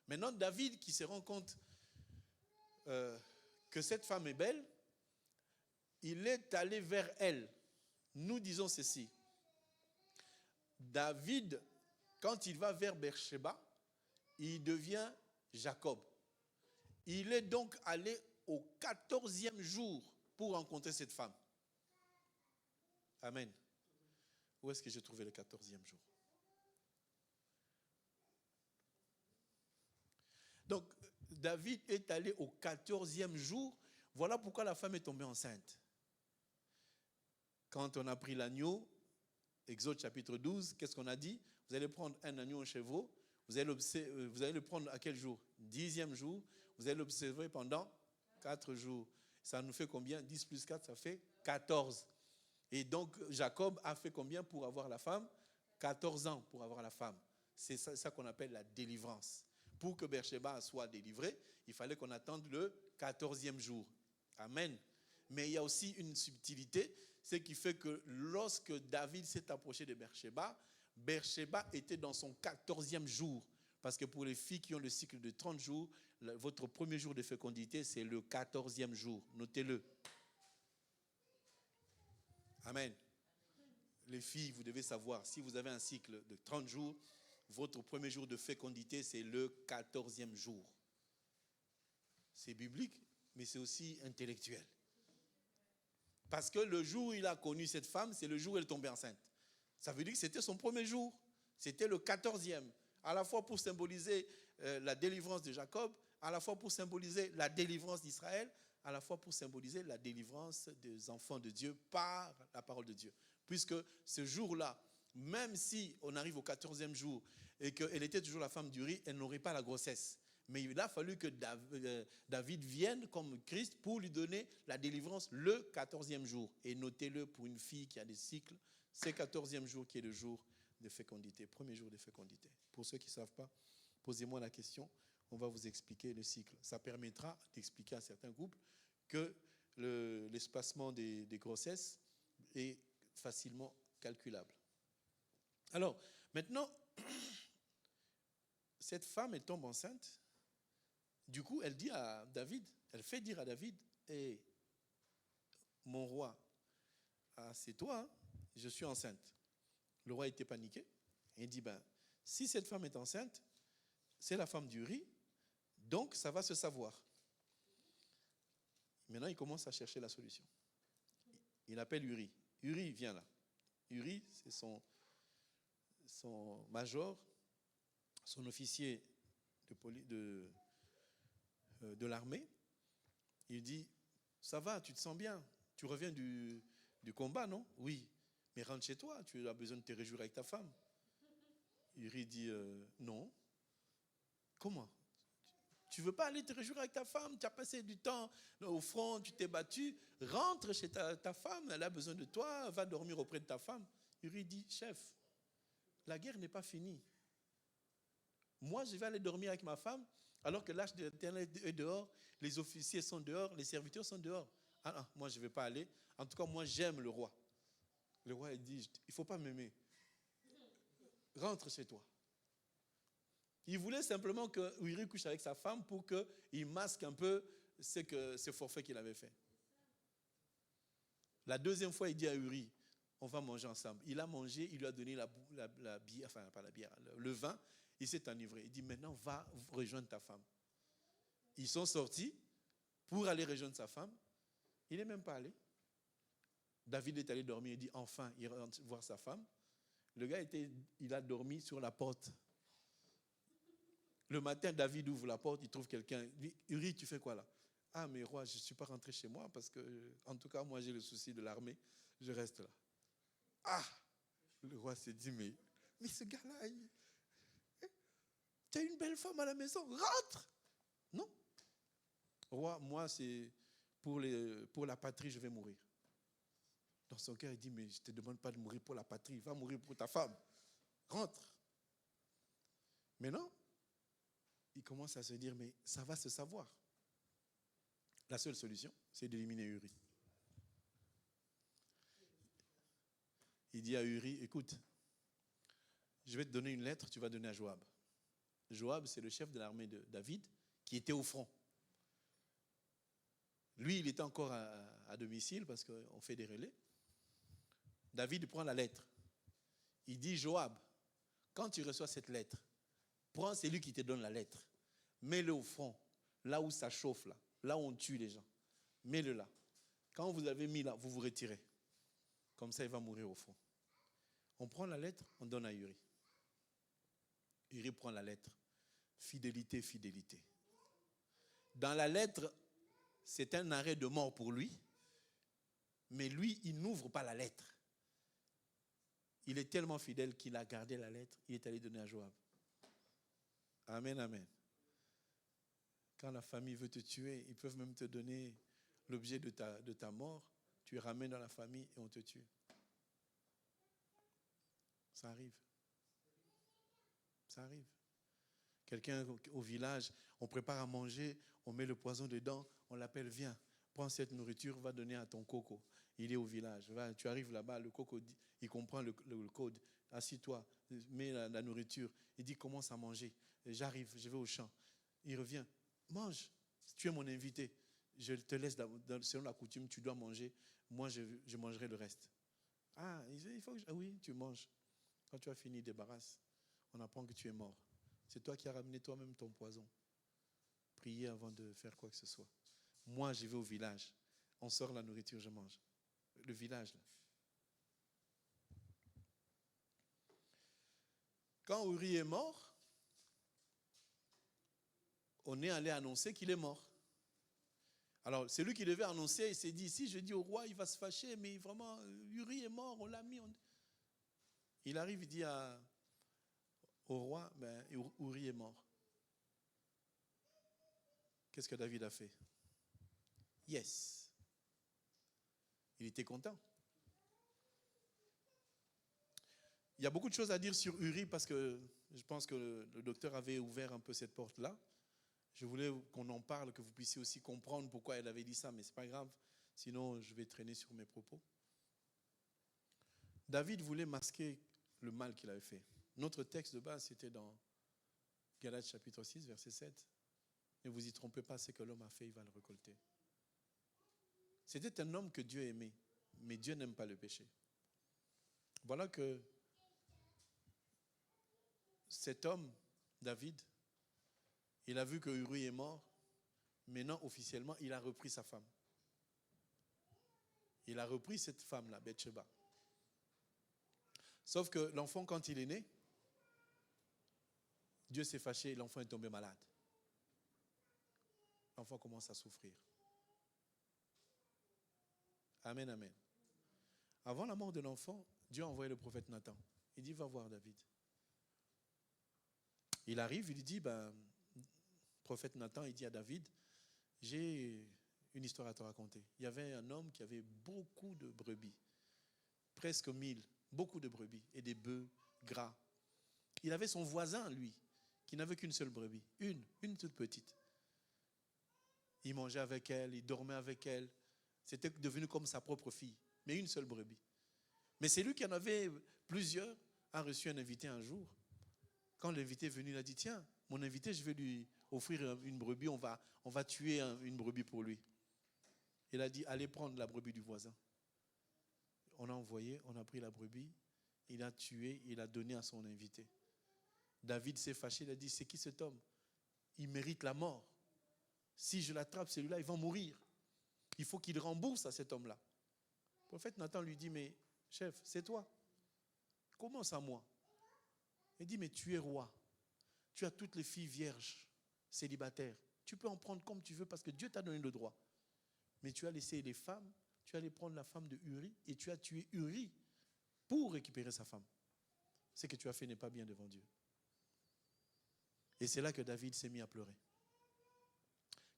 Maintenant, David qui se rend compte que cette femme est belle, il est allé vers elle. Nous disons ceci. David, quand il va vers Beersheba, il devient Jacob. Il est donc allé au 14e jour pour rencontrer cette femme. Amen. Où est-ce que j'ai trouvé le 14e jour? Donc, David est allé au 14e jour. Voilà pourquoi la femme est tombée enceinte. Quand on a pris l'agneau, Exode chapitre 12, qu'est-ce qu'on a dit? Vous allez prendre un agneau en chevreau. Vous allez le prendre à quel jour? 10e jour. Vous allez l'observer pendant 4 jours. Ça nous fait combien? 10 plus 4, ça fait 14. Et donc, Jacob a fait combien pour avoir la femme? 14 ans pour avoir la femme. C'est ça qu'on appelle la délivrance. Pour que Beersheba soit délivrée, il fallait qu'on attende le 14e jour. Amen. Mais il y a aussi une subtilité, ce qui fait que lorsque David s'est approché de Beersheba, Beersheba était dans son 14e jour. Parce que pour les filles qui ont le cycle de 30 jours, votre premier jour de fécondité, c'est le 14e jour. Notez-le. Amen. Les filles, vous devez savoir, si vous avez un cycle de 30 jours, votre premier jour de fécondité, c'est le 14e jour. C'est biblique, mais c'est aussi intellectuel. Parce que le jour où il a connu cette femme, c'est le jour où elle est tombée enceinte. Ça veut dire que c'était son premier jour. C'était le 14e. À la fois pour symboliser la délivrance de Jacob, à la fois pour symboliser la délivrance d'Israël, à la fois pour symboliser la délivrance des enfants de Dieu par la parole de Dieu. Puisque ce jour-là, même si on arrive au 14e jour et qu'elle était toujours la femme d'Uri, elle n'aurait pas la grossesse. Mais il a fallu que David vienne comme Christ pour lui donner la délivrance le 14e jour. Et notez-le, pour une fille qui a des cycles, c'est le 14e jour qui est le jour de fécondité, premier jour de fécondité. Pour ceux qui ne savent pas, posez-moi la question, on va vous expliquer le cycle. Ça permettra d'expliquer à certains couples que l'espacement des grossesses est facilement calculable. Alors, maintenant, cette femme, elle tombe enceinte. Du coup, elle dit à David, elle fait dire à David, hey, mon roi, c'est toi, hein, je suis enceinte. Le roi était paniqué. Et il dit, si cette femme est enceinte, c'est la femme d'Uri, donc ça va se savoir. Maintenant, il commence à chercher la solution. Il appelle Uri. Uri, viens là. Uri, c'est son major, son officier de l'armée. Il dit, ça va, tu te sens bien. Tu reviens du combat, non? Oui. Mais rentre chez toi, tu as besoin de te réjouir avec ta femme. Uri dit, non. Comment? Tu ne veux pas aller te réjouir avec ta femme? Tu as passé du temps au front, tu t'es battu. Rentre chez ta femme, elle a besoin de toi, va dormir auprès de ta femme. Uri dit, chef, la guerre n'est pas finie. Moi, je vais aller dormir avec ma femme, alors que l'âge de l'Éternel est dehors, les officiers sont dehors, les serviteurs sont dehors. Ah non, moi, je ne vais pas aller. En tout cas, moi, j'aime le roi. Le roi, il dit, il ne faut pas m'aimer. Rentre chez toi. Il voulait simplement que Uri couche avec sa femme pour qu'il masque un peu ce forfait qu'il avait fait. La deuxième fois, il dit à Uri, on va manger ensemble. Il a mangé, il lui a donné la bière, enfin pas la bière, le vin, il s'est enivré. Il dit, maintenant, va rejoindre ta femme. Ils sont sortis pour aller rejoindre sa femme. Il n'est même pas allé. David est allé dormir, il dit, enfin, il rentre voir sa femme. Le gars, il a dormi sur la porte. Le matin, David ouvre la porte, il trouve quelqu'un. Il dit, Uri, tu fais quoi là? Ah, mais roi, je ne suis pas rentré chez moi parce que, en tout cas, moi, j'ai le souci de l'armée. Je reste là. Ah! Le roi s'est dit, mais ce gars-là, tu as une belle femme à la maison, rentre! Non. Roi, moi, c'est pour la patrie, je vais mourir. Dans son cœur, il dit, mais je ne te demande pas de mourir pour la patrie, va mourir pour ta femme. Rentre. Mais non. Il commence à se dire, mais ça va se savoir. La seule solution, c'est d'éliminer Uri. Il dit à Uri, écoute, je vais te donner une lettre, tu vas donner à Joab. Joab, c'est le chef de l'armée de David qui était au front. Lui, il était encore à domicile parce qu'on fait des relais. David prend la lettre. Il dit, Joab, quand tu reçois cette lettre, prends celui qui te donne la lettre, mets-le au front, là où ça chauffe, là où on tue les gens. Mets-le là. Quand vous l'avez mis là, vous vous retirez. Comme ça, il va mourir au front. On prend la lettre, on donne à Uri. Uri prend la lettre. Fidélité, fidélité. Dans la lettre, c'est un arrêt de mort pour lui. Mais lui, il n'ouvre pas la lettre. Il est tellement fidèle qu'il a gardé la lettre. Il est allé donner à Joab. Amen, amen. Quand la famille veut te tuer, ils peuvent même te donner l'objet de ta mort. Tu ramènes dans la famille et on te tue. Ça arrive. Ça arrive. Quelqu'un au village, on prépare à manger, on met le poison dedans, on l'appelle, viens, prends cette nourriture, va donner à ton coco. Il est au village. Tu arrives là-bas, le coco, il comprend le code. Assis-toi, mets la nourriture. Il dit, commence à manger. J'arrive, je vais au champ. Il revient, mange, tu es mon invité. Je te laisse, selon la coutume, tu dois manger. Moi, je mangerai le reste. Ah, il faut que oui, tu manges. Quand tu as fini, débarrasse. On apprend que tu es mort. C'est toi qui as ramené toi-même ton poison. Priez avant de faire quoi que ce soit. Moi, je vais au village. On sort la nourriture, je mange. Le village, là. Quand Uri est mort, on est allé annoncer qu'il est mort. Alors, celui qui devait annoncer, il s'est dit, si je dis au roi, il va se fâcher, mais vraiment, Uri est mort, on l'a mis. Il arrive, il dit au roi, Uri est mort. Qu'est-ce que David a fait? Yes. Il était content. Il y a beaucoup de choses à dire sur Uri parce que je pense que le docteur avait ouvert un peu cette porte-là. Je voulais qu'on en parle, que vous puissiez aussi comprendre pourquoi elle avait dit ça, mais ce n'est pas grave. Sinon, je vais traîner sur mes propos. David voulait masquer le mal qu'il avait fait. Notre texte de base, c'était dans Galates chapitre 6, verset 7. Ne vous y trompez pas, ce que l'homme a fait, il va le récolter. C'était un homme que Dieu aimait, mais Dieu n'aime pas le péché. Voilà que cet homme, David, il a vu que Uri est mort. Maintenant, officiellement, il a repris sa femme. Il a repris cette femme-là, Bathsheba. Sauf que l'enfant, quand il est né, Dieu s'est fâché et l'enfant est tombé malade. L'enfant commence à souffrir. Amen, amen. Avant la mort de l'enfant, Dieu a envoyé le prophète Nathan. Il dit, va voir David. Il arrive, il lui dit, prophète Nathan, il dit à David, j'ai une histoire à te raconter. Il y avait un homme qui avait beaucoup de brebis, presque 1000, beaucoup de brebis et des bœufs gras. Il avait son voisin, lui, qui n'avait qu'une seule brebis, une toute petite. Il mangeait avec elle, il dormait avec elle. C'était devenu comme sa propre fille, mais une seule brebis. Mais c'est lui qui en avait plusieurs, a reçu un invité un jour. Quand l'invité est venu, il a dit, tiens, mon invité, je vais lui offrir une brebis, on va tuer une brebis pour lui. Il a dit, allez prendre la brebis du voisin. On a envoyé, on a pris la brebis, il a tué, il a donné à son invité. David s'est fâché, il a dit, c'est qui cet homme? Il mérite la mort. Si je l'attrape, celui-là, il va mourir. Il faut qu'il rembourse à cet homme-là. Le prophète Nathan lui dit, mais chef, c'est toi. Comment ça, moi? Il dit, mais tu es roi. Tu as toutes les filles vierges, célibataires. Tu peux en prendre comme tu veux parce que Dieu t'a donné le droit. Mais tu as laissé les femmes, tu as allé prendre la femme de Uri et tu as tué Uri pour récupérer sa femme. Ce que tu as fait n'est pas bien devant Dieu. Et c'est là que David s'est mis à pleurer.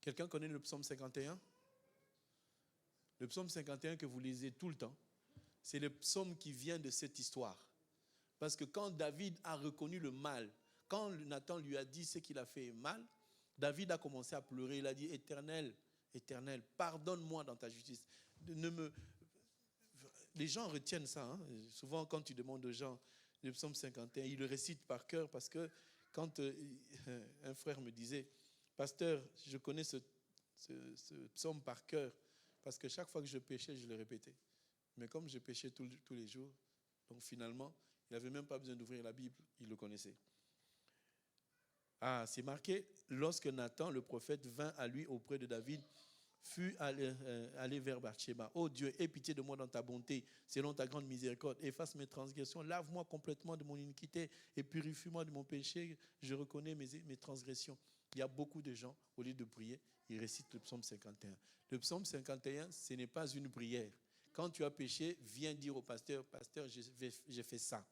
Quelqu'un connaît le psaume 51? Le psaume 51 que vous lisez tout le temps, c'est le psaume qui vient de cette histoire. Parce que quand David a reconnu le mal, quand Nathan lui a dit ce qu'il a fait mal, David a commencé à pleurer. Il a dit, Éternel, Éternel, pardonne-moi dans ta justice. Les gens retiennent ça. Hein. Souvent, quand tu demandes aux gens le psaume 51, ils le récitent par cœur parce que quand un frère me disait, pasteur, je connais ce psaume par cœur parce que chaque fois que je péchais, je le répétais. Mais comme je péchais tous les jours, donc finalement, Il n'avait même pas besoin d'ouvrir la Bible, il le connaissait. Ah, c'est marqué, lorsque Nathan, le prophète, vint à lui auprès de David, fut allé vers Bathsheba. Oh Dieu, aie pitié de moi dans ta bonté, selon ta grande miséricorde. Efface mes transgressions, lave-moi complètement de mon iniquité et purifie-moi de mon péché. Je reconnais mes transgressions. Il y a beaucoup de gens, au lieu de prier, ils récitent le psaume 51. Le psaume 51, ce n'est pas une prière. Quand tu as péché, viens dire au pasteur, pasteur, j'ai fait ça.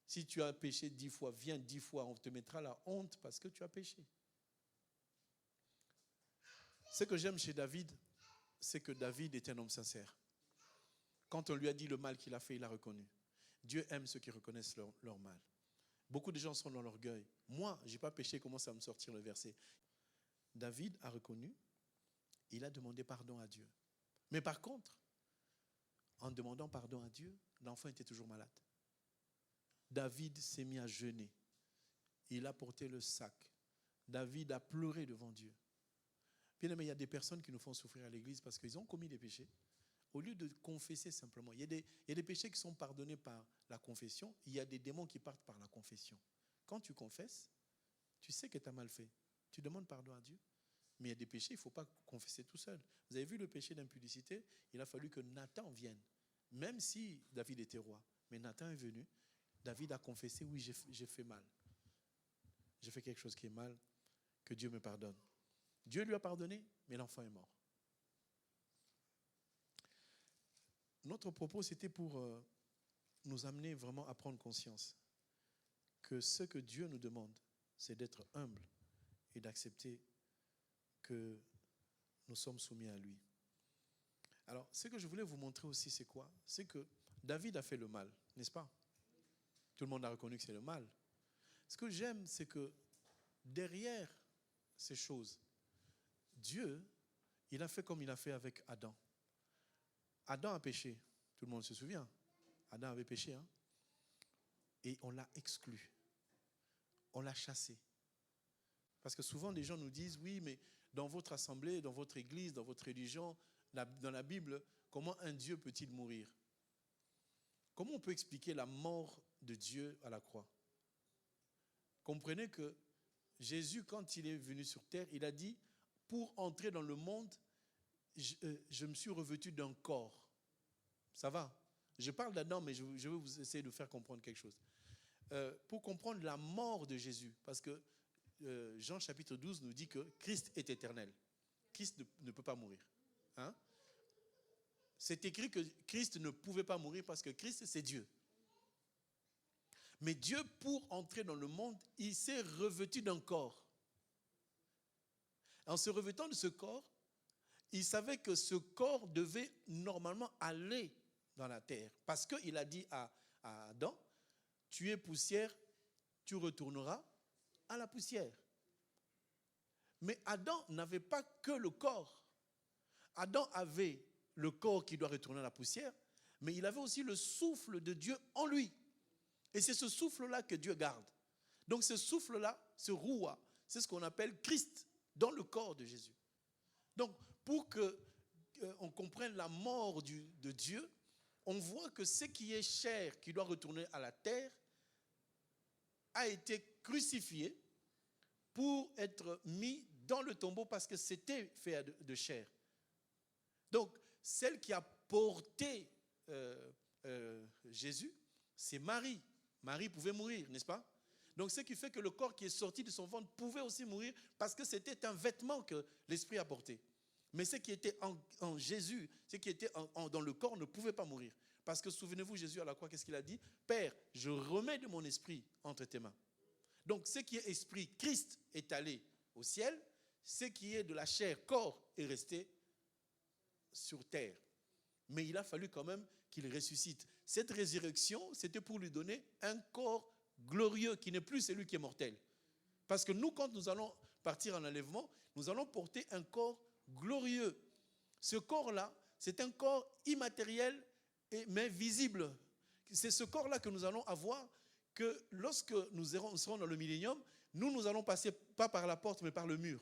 Si tu as péché 10 fois, viens 10 fois, on te mettra la honte parce que tu as péché. Ce que j'aime chez David, c'est que David est un homme sincère. Quand on lui a dit le mal qu'il a fait, il a reconnu. Dieu aime ceux qui reconnaissent leur mal. Beaucoup de gens sont dans l'orgueil. Moi, je n'ai pas péché, commence à me sortir le verset. David a reconnu, il a demandé pardon à Dieu. Mais par contre, en demandant pardon à Dieu, l'enfant était toujours malade. David s'est mis à jeûner. Il a porté le sac. David a pleuré devant Dieu. Bien aimé, il y a des personnes qui nous font souffrir à l'église parce qu'ils ont commis des péchés. Au lieu de confesser simplement, il y a des péchés qui sont pardonnés par la confession. Il y a des démons qui partent par la confession. Quand tu confesses, tu sais que tu as mal fait. Tu demandes pardon à Dieu. Mais il y a des péchés, il ne faut pas confesser tout seul. Vous avez vu le péché d'impudicité? Il a fallu que Nathan vienne. Même si David était roi. Mais Nathan est venu. David a confessé, oui, j'ai fait mal. J'ai fait quelque chose qui est mal. Que Dieu me pardonne. Dieu lui a pardonné, mais l'enfant est mort. Notre propos, c'était pour nous amener vraiment à prendre conscience que ce que Dieu nous demande, c'est d'être humble et d'accepter que nous sommes soumis à lui. Alors, ce que je voulais vous montrer aussi, c'est quoi? C'est que David a fait le mal, n'est-ce pas? Tout le monde a reconnu que c'est le mal. Ce que j'aime, c'est que derrière ces choses, Dieu, il a fait comme il a fait avec Adam. Adam a péché, tout le monde se souvient. Adam avait péché, hein? Et on l'a exclu. On l'a chassé. Parce que souvent, les gens nous disent, oui, mais dans votre assemblée, dans votre église, dans votre religion, dans la Bible, comment un Dieu peut-il mourir? Comment on peut expliquer la mort de Dieu à la croix? Comprenez que Jésus, quand il est venu sur terre, il a dit, pour entrer dans le monde, je me suis revêtu d'un corps. Ça va? Je parle d'Adam, mais je vais vous essayer de faire comprendre quelque chose. Pour comprendre la mort de Jésus, parce que Jean chapitre 12 nous dit que Christ est éternel. Christ ne peut pas mourir. Hein? C'est écrit que Christ ne pouvait pas mourir parce que Christ, c'est Dieu. Mais Dieu, pour entrer dans le monde, il s'est revêtu d'un corps. En se revêtant de ce corps, il savait que ce corps devait normalement aller dans la terre. Parce qu'il a dit à Adam, tu es poussière, tu retourneras à la poussière. Mais Adam n'avait pas que le corps. Adam avait le corps qui doit retourner à la poussière, mais il avait aussi le souffle de Dieu en lui. Et c'est ce souffle-là que Dieu garde. Donc ce souffle-là, ce roua, c'est ce qu'on appelle Christ dans le corps de Jésus. Donc pour qu'on comprenne la mort de Dieu, on voit que ce qui est chair, qui doit retourner à la terre, a été crucifié pour être mis dans le tombeau parce que c'était fait de chair. Donc, celle qui a porté Jésus, c'est Marie. Marie pouvait mourir, n'est-ce pas? Donc, ce qui fait que le corps qui est sorti de son ventre pouvait aussi mourir parce que c'était un vêtement que l'Esprit a porté. Mais ce qui était en Jésus, ce qui était dans le corps ne pouvait pas mourir. Parce que souvenez-vous, Jésus à la croix, qu'est-ce qu'il a dit? Père, je remets de mon esprit entre tes mains. Donc, ce qui est esprit, Christ est allé au ciel. Ce qui est de la chair, corps, est resté sur terre. Mais il a fallu quand même qu'il ressuscite. Cette résurrection, c'était pour lui donner un corps glorieux qui n'est plus celui qui est mortel. Parce que nous, quand nous allons partir en enlèvement, nous allons porter un corps glorieux. Ce corps-là, c'est un corps immatériel mais visible. C'est ce corps-là que nous allons avoir, que lorsque nous serons dans le millénium, nous allons passer pas par la porte mais par le mur.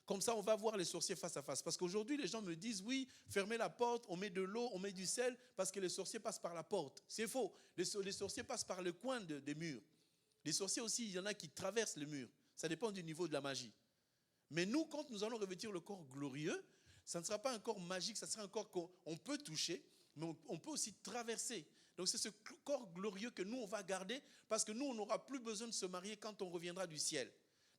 Comme ça, on va voir les sorciers face à face. Parce qu'aujourd'hui, les gens me disent, oui, fermez la porte, on met de l'eau, on met du sel, parce que les sorciers passent par la porte. C'est faux. Les sorciers passent par le coin des murs. Les sorciers aussi, il y en a qui traversent le mur. Ça dépend du niveau de la magie. Mais nous, quand nous allons revêtir le corps glorieux, ça ne sera pas un corps magique, ça sera un corps qu'on peut toucher, mais on peut aussi traverser. Donc c'est ce corps glorieux que nous, on va garder, parce que nous, on n'aura plus besoin de se marier quand on reviendra du ciel.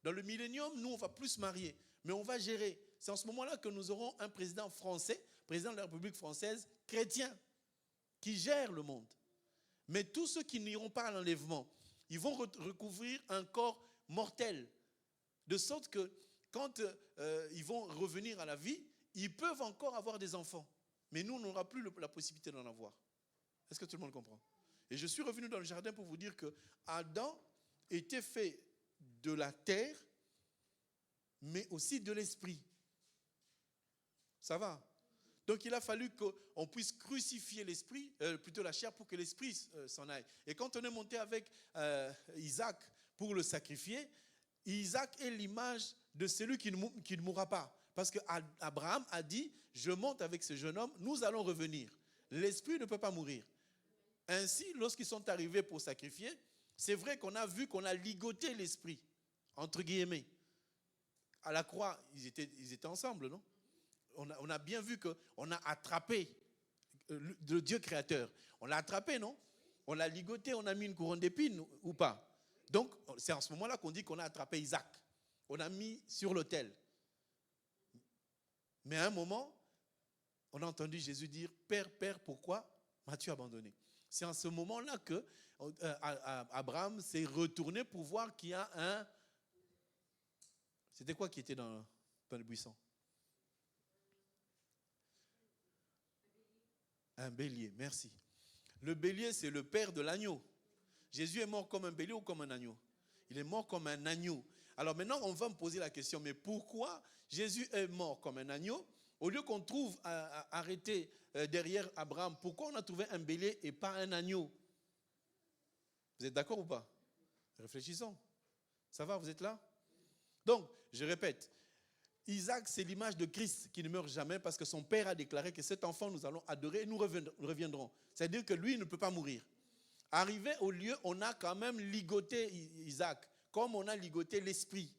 Dans le millénium, nous, on va plus se marier, mais on va gérer. C'est en ce moment-là que nous aurons un président français, président de la République française, chrétien, qui gère le monde. Mais tous ceux qui n'iront pas à l'enlèvement, ils vont recouvrir un corps mortel, de sorte que quand ils vont revenir à la vie, ils peuvent encore avoir des enfants. Mais nous, on n'aura plus la possibilité d'en avoir. Est-ce que tout le monde comprend? Et je suis revenu dans le jardin pour vous dire que Adam était fait de la terre, mais aussi de l'esprit. Ça va? Donc il a fallu qu'on puisse crucifier l'esprit, plutôt la chair, pour que l'esprit s'en aille. Et quand on est monté avec Isaac pour le sacrifier, Isaac est l'image de celui qui ne mourra pas. Parce qu'Abraham a dit, je monte avec ce jeune homme, nous allons revenir. L'esprit ne peut pas mourir. Ainsi, lorsqu'ils sont arrivés pour sacrifier, c'est vrai qu'on a vu qu'on a ligoté l'esprit, entre guillemets. À la croix, ils étaient ensemble, non? On a bien vu qu'on a attrapé le Dieu créateur. On l'a attrapé, non? On l'a ligoté, on a mis une couronne d'épines ou pas? Donc, c'est en ce moment-là qu'on dit qu'on a attrapé Isaac. On a mis sur l'autel. Mais à un moment, on a entendu Jésus dire, « Père, Père, pourquoi m'as-tu abandonné ?» C'est en ce moment-là que Abraham s'est retourné pour voir qu'il y a un... C'était quoi qui était dans le buisson? Un bélier, merci. Le bélier, c'est le père de l'agneau. Jésus est mort comme un bélier ou comme un agneau? Il est mort comme un agneau. Alors maintenant, on va me poser la question, mais pourquoi Jésus est mort comme un agneau? Au lieu qu'on trouve arrêté derrière Abraham, pourquoi on a trouvé un bélier et pas un agneau? Vous êtes d'accord ou pas? Réfléchissons. Ça va, vous êtes là? Donc, je répète, Isaac, c'est l'image de Christ qui ne meurt jamais parce que son père a déclaré que cet enfant, nous allons adorer et nous reviendrons. C'est-à-dire que lui, il ne peut pas mourir. Arrivé au lieu, on a quand même ligoté Isaac, comme on a ligoté l'esprit.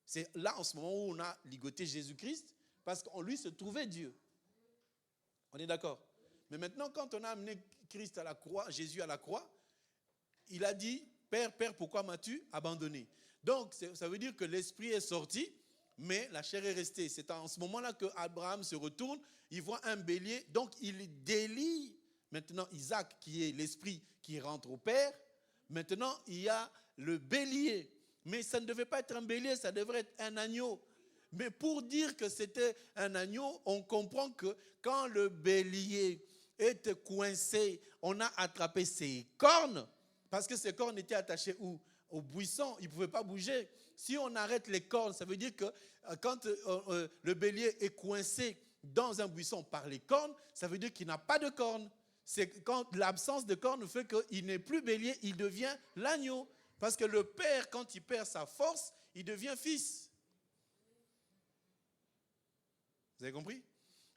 C'est là, en ce moment, où on a ligoté Jésus-Christ, parce qu'en lui se trouvait Dieu. On est d'accord? Mais maintenant, quand on a amené Christ à la croix, Jésus à la croix, il a dit, « Père, Père, pourquoi m'as-tu abandonné ?» Donc, ça veut dire que l'esprit est sorti, mais la chair est restée. C'est en ce moment-là qu'Abraham se retourne, il voit un bélier, donc il délie maintenant Isaac, qui est l'esprit qui rentre au Père. Maintenant, il y a le bélier. Mais ça ne devait pas être un bélier, ça devrait être un agneau. Mais pour dire que c'était un agneau, on comprend que quand le bélier est coincé, on a attrapé ses cornes, parce que ses cornes étaient attachées où? Au buisson, il ne pouvait pas bouger. Si on arrête les cornes, ça veut dire que quand le bélier est coincé dans un buisson par les cornes, ça veut dire qu'il n'a pas de cornes. C'est quand l'absence de cornes fait qu'il n'est plus bélier, il devient l'agneau. Parce que le père, quand il perd sa force, il devient fils. Vous avez compris?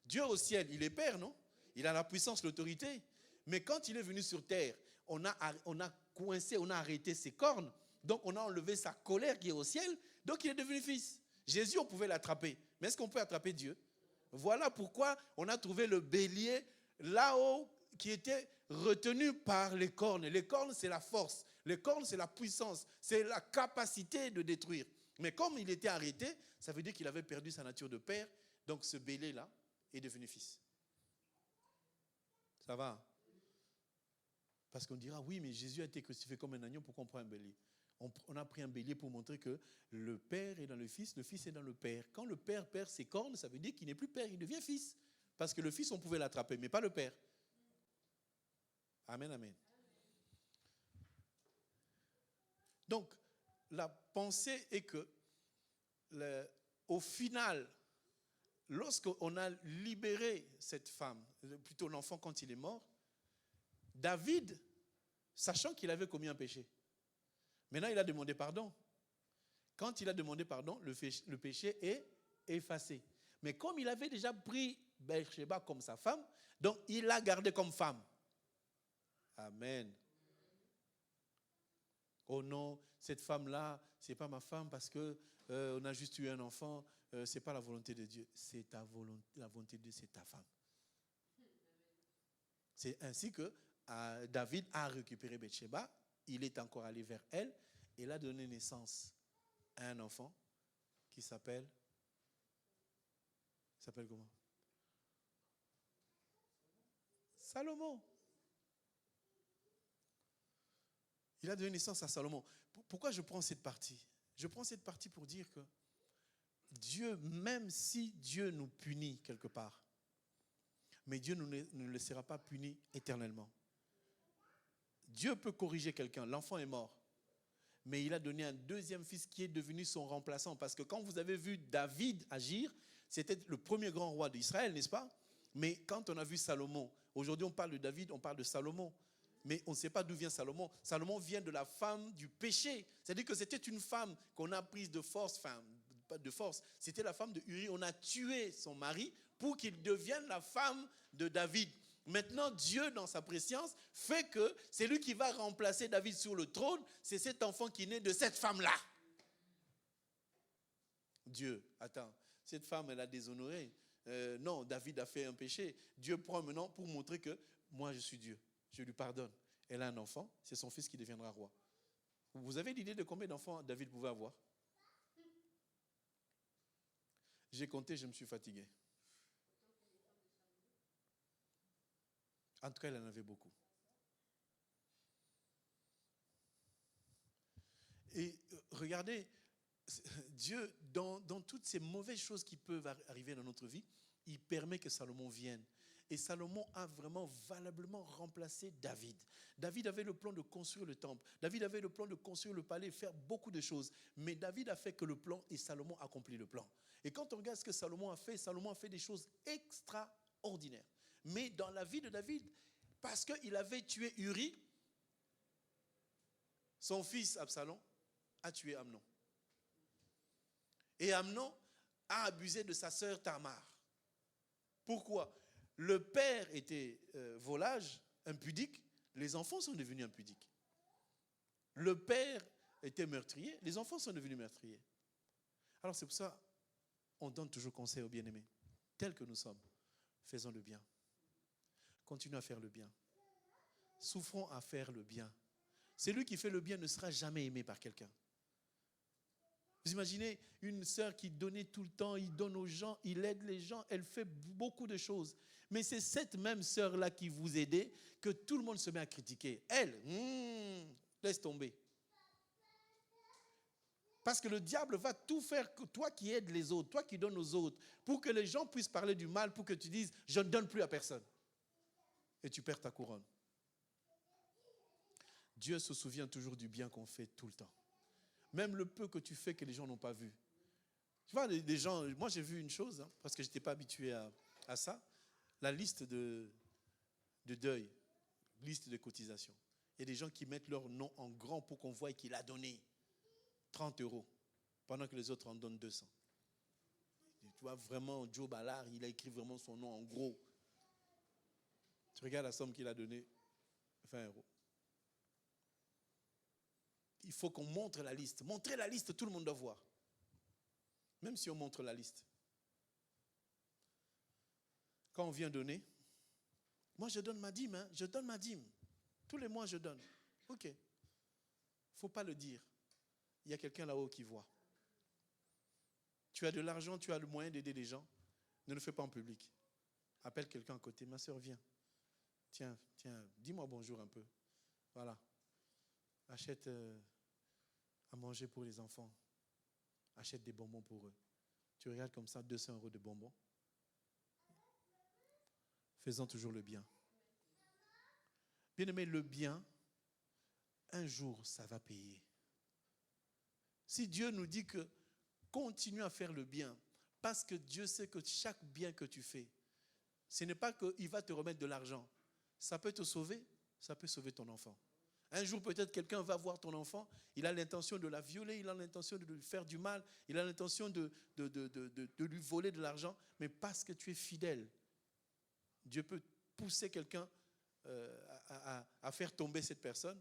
Dieu au ciel, il est père, non? Il a la puissance, l'autorité. Mais quand il est venu sur terre, on a coincé, on a arrêté ses cornes. Donc on a enlevé sa colère qui est au ciel. Donc il est devenu fils. Jésus, on pouvait l'attraper. Mais est-ce qu'on peut attraper Dieu? Voilà pourquoi on a trouvé le bélier là-haut qui était retenu par les cornes. Les cornes, c'est la force. Les cornes, c'est la puissance. C'est la capacité de détruire. Mais comme il était arrêté, ça veut dire qu'il avait perdu sa nature de père. Donc ce bélier-là est devenu fils. Ça va? Parce qu'on dira, oui, mais Jésus a été crucifié comme un agneau, pourquoi on prend un bélier? On a pris un bélier pour montrer que le Père est dans le Fils est dans le Père. Quand le Père perd ses cornes, ça veut dire qu'il n'est plus Père, il devient Fils. Parce que le Fils, on pouvait l'attraper, mais pas le Père. Amen, amen. Donc, la pensée est que, au final, lorsqu'on a libéré cette femme, plutôt l'enfant quand il est mort, David, sachant qu'il avait commis un péché, maintenant il a demandé pardon. Quand il a demandé pardon, le péché est effacé. Mais comme il avait déjà pris Bathsheba comme sa femme, donc il l'a gardée comme femme. Amen. Oh non, cette femme-là, ce n'est pas ma femme parce qu'on a juste eu un enfant. Ce n'est pas la volonté de Dieu. C'est ta volonté, la volonté de Dieu, c'est ta femme. C'est ainsi que David a récupéré Bathsheba. Il est encore allé vers elle. Et il a donné naissance à un enfant qui s'appelle... Il s'appelle comment? Salomon. Il a donné naissance à Salomon. Pourquoi je prends cette partie? Je prends cette partie pour dire que Dieu, même si Dieu nous punit quelque part, mais Dieu ne nous laissera pas punis éternellement. Dieu peut corriger quelqu'un. L'enfant est mort. Mais il a donné un deuxième fils qui est devenu son remplaçant. Parce que quand vous avez vu David agir, c'était le premier grand roi d'Israël, n'est-ce pas? Mais quand on a vu Salomon, aujourd'hui on parle de David, on parle de Salomon. Mais on ne sait pas d'où vient Salomon. Salomon vient de la femme du péché. C'est-à-dire que c'était une femme qu'on a prise de force, enfin, pas de force. C'était la femme de Uri. On a tué son mari pour qu'il devienne la femme de David. Maintenant, Dieu, dans sa préscience, fait que c'est lui qui va remplacer David sur le trône. C'est cet enfant qui naît de cette femme-là. Dieu, attends, cette femme, elle a déshonoré. Non, David a fait un péché. Dieu prend maintenant pour montrer que moi, je suis Dieu. Je lui pardonne. Elle a un enfant, c'est son fils qui deviendra roi. Vous avez l'idée de combien d'enfants David pouvait avoir? J'ai compté, je me suis fatigué. En tout cas, elle en avait beaucoup. Et regardez, Dieu, dans toutes ces mauvaises choses qui peuvent arriver dans notre vie, il permet que Salomon vienne. Et Salomon a vraiment valablement remplacé David. David avait le plan de construire le temple. David avait le plan de construire le palais, faire beaucoup de choses. Mais David a fait que le plan et Salomon a accompli le plan. Et quand on regarde ce que Salomon a fait des choses extraordinaires. Mais dans la vie de David, parce qu'il avait tué Uri, son fils Absalom a tué Amnon. Et Amnon a abusé de sa sœur Tamar. Pourquoi? Le père était volage, impudique, les enfants sont devenus impudiques. Le père était meurtrier, les enfants sont devenus meurtriers. Alors c'est pour ça qu'on donne toujours conseil aux bien-aimés. Tels que nous sommes, faisons le bien. Continuons à faire le bien. Souffrons à faire le bien. Celui qui fait le bien ne sera jamais aimé par quelqu'un. Vous imaginez une sœur qui donnait tout le temps, il donne aux gens, il aide les gens, elle fait beaucoup de choses. Mais c'est cette même sœur-là qui vous aidait que tout le monde se met à critiquer. Elle, laisse tomber. Parce que le diable va tout faire, que toi qui aides les autres, toi qui donnes aux autres, pour que les gens puissent parler du mal, pour que tu dises, je ne donne plus à personne. Et tu perds ta couronne. Dieu se souvient toujours du bien qu'on fait tout le temps. Même le peu que tu fais que les gens n'ont pas vu. Tu vois, les gens, moi j'ai vu une chose, parce que je n'étais pas habitué à ça, la liste de deuil, liste de cotisation. Il y a des gens qui mettent leur nom en grand pour qu'on voie qu'il a donné 30 €, pendant que les autres en donnent 200. Tu vois vraiment, Joe Ballard, il a écrit vraiment son nom en gros. Tu regardes la somme qu'il a donnée, 20 €. Il faut qu'on montre la liste. Montrer la liste, tout le monde doit voir. Même si on montre la liste. Quand on vient donner, moi je donne ma dîme, je donne ma dîme. Tous les mois je donne. Ok. Il ne faut pas le dire. Il y a quelqu'un là-haut qui voit. Tu as de l'argent, tu as le moyen d'aider les gens. Ne le fais pas en public. Appelle quelqu'un à côté. Ma soeur, viens. Tiens, dis-moi bonjour un peu. Voilà. Achète à manger pour les enfants. Achète des bonbons pour eux. Tu regardes comme ça 200 € de bonbons. Faisons toujours le bien. Bien aimé, le bien, un jour, ça va payer. Si Dieu nous dit que continue à faire le bien, parce que Dieu sait que chaque bien que tu fais, ce n'est pas qu'il va te remettre de l'argent. Ça peut te sauver, ça peut sauver ton enfant. Un jour, peut-être, quelqu'un va voir ton enfant, il a l'intention de la violer, il a l'intention de lui faire du mal, il a l'intention de lui voler de l'argent, mais parce que tu es fidèle, Dieu peut pousser quelqu'un à faire tomber cette personne,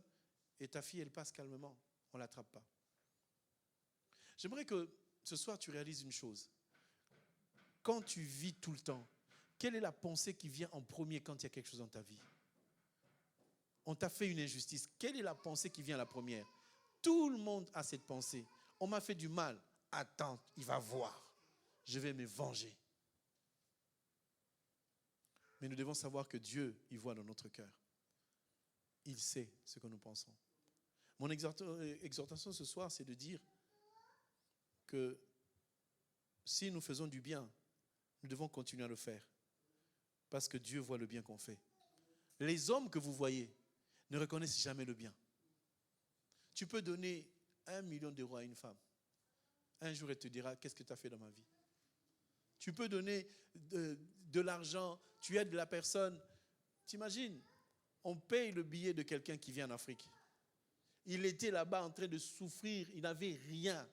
et ta fille, elle passe calmement, on ne l'attrape pas. J'aimerais que ce soir, tu réalises une chose. Quand tu vis tout le temps, quelle est la pensée qui vient en premier quand il y a quelque chose dans ta vie? On t'a fait une injustice. Quelle est la pensée qui vient la première? Tout le monde a cette pensée. On m'a fait du mal. Attends, il va voir. Je vais me venger. Mais nous devons savoir que Dieu, il voit dans notre cœur. Il sait ce que nous pensons. Mon exhortation ce soir, c'est de dire que si nous faisons du bien, nous devons continuer à le faire. Parce que Dieu voit le bien qu'on fait. Les hommes que vous voyez ne reconnaissent jamais le bien. Tu peux donner 1 million d'euros à une femme. Un jour, elle te dira, qu'est-ce que tu as fait dans ma vie? Tu peux donner de l'argent, tu aides la personne. T'imagines, on paye le billet de quelqu'un qui vient en Afrique. Il était là-bas en train de souffrir, il n'avait rien.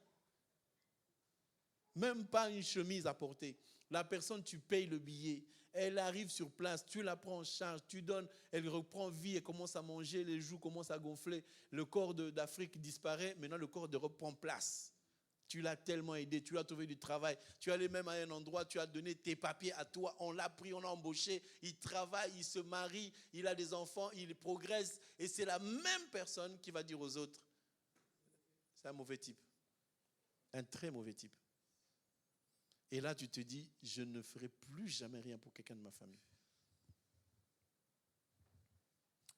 Même pas une chemise à porter. La personne, tu payes le billet, elle arrive sur place, tu la prends en charge, tu donnes, elle reprend vie, elle commence à manger, les joues commencent à gonfler, le corps d'Afrique disparaît, maintenant le corps d'Europe prend place. Tu l'as tellement aidé, tu lui as trouvé du travail, tu es allé même à un endroit, tu as donné tes papiers à toi, on l'a pris, on l'a embauché, il travaille, il se marie, il a des enfants, il progresse, et c'est la même personne qui va dire aux autres, c'est un mauvais type, un très mauvais type. Et là, tu te dis, je ne ferai plus jamais rien pour quelqu'un de ma famille.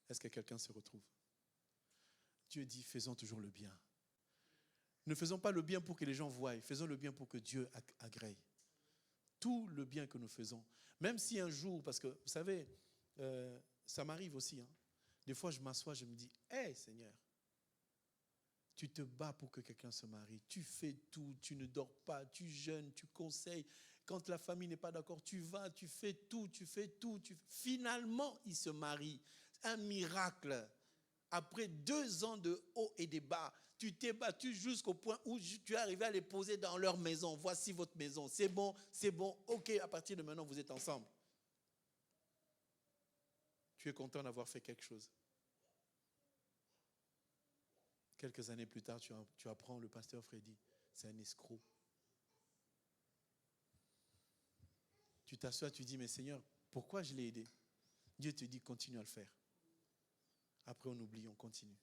Est-ce que quelqu'un se retrouve? Dieu dit, faisons toujours le bien. Ne faisons pas le bien pour que les gens voient, faisons le bien pour que Dieu agrée. Tout le bien que nous faisons. Même si un jour, parce que vous savez, ça m'arrive aussi. Des fois, je m'assois, je me dis, hé Seigneur, tu te bats pour que quelqu'un se marie. Tu fais tout, tu ne dors pas, tu jeûnes, tu conseilles. Quand la famille n'est pas d'accord, tu vas, tu fais tout, tu fais tout. Finalement, il se marie. Un miracle. Après 2 ans de hauts et de bas, tu t'es battu jusqu'au point où tu es arrivé à les poser dans leur maison. Voici votre maison. C'est bon, ok, à partir de maintenant, vous êtes ensemble. Tu es content d'avoir fait quelque chose. Quelques années plus tard, tu apprends le pasteur Freddy, c'est un escroc. Tu t'assois, tu dis, mais Seigneur, pourquoi je l'ai aidé? Dieu te dit, continue à le faire. Après, on oublie, on continue.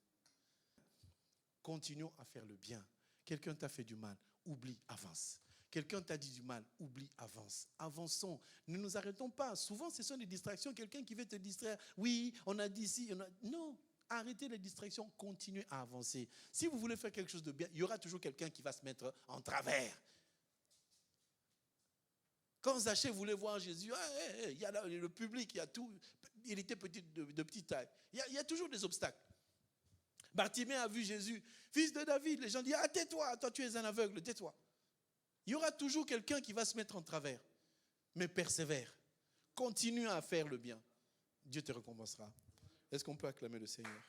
Continuons à faire le bien. Quelqu'un t'a fait du mal, oublie, avance. Quelqu'un t'a dit du mal, oublie, avance. Avançons. Ne nous arrêtons pas. Souvent, ce sont des distractions. Quelqu'un qui veut te distraire. Oui, on a dit ci. Non. Arrêtez les distractions, continuez à avancer. Si vous voulez faire quelque chose de bien, il y aura toujours quelqu'un qui va se mettre en travers. Quand Zachée voulait voir Jésus, il y a le public, il y a tout. Il était petit, de petite taille. Il y a toujours des obstacles. Bartimée a vu Jésus, fils de David. Les gens disent, tais-toi, toi tu es un aveugle, tais-toi. Il y aura toujours quelqu'un qui va se mettre en travers. Mais persévère. Continue à faire le bien. Dieu te récompensera. Est-ce qu'on peut acclamer le Seigneur?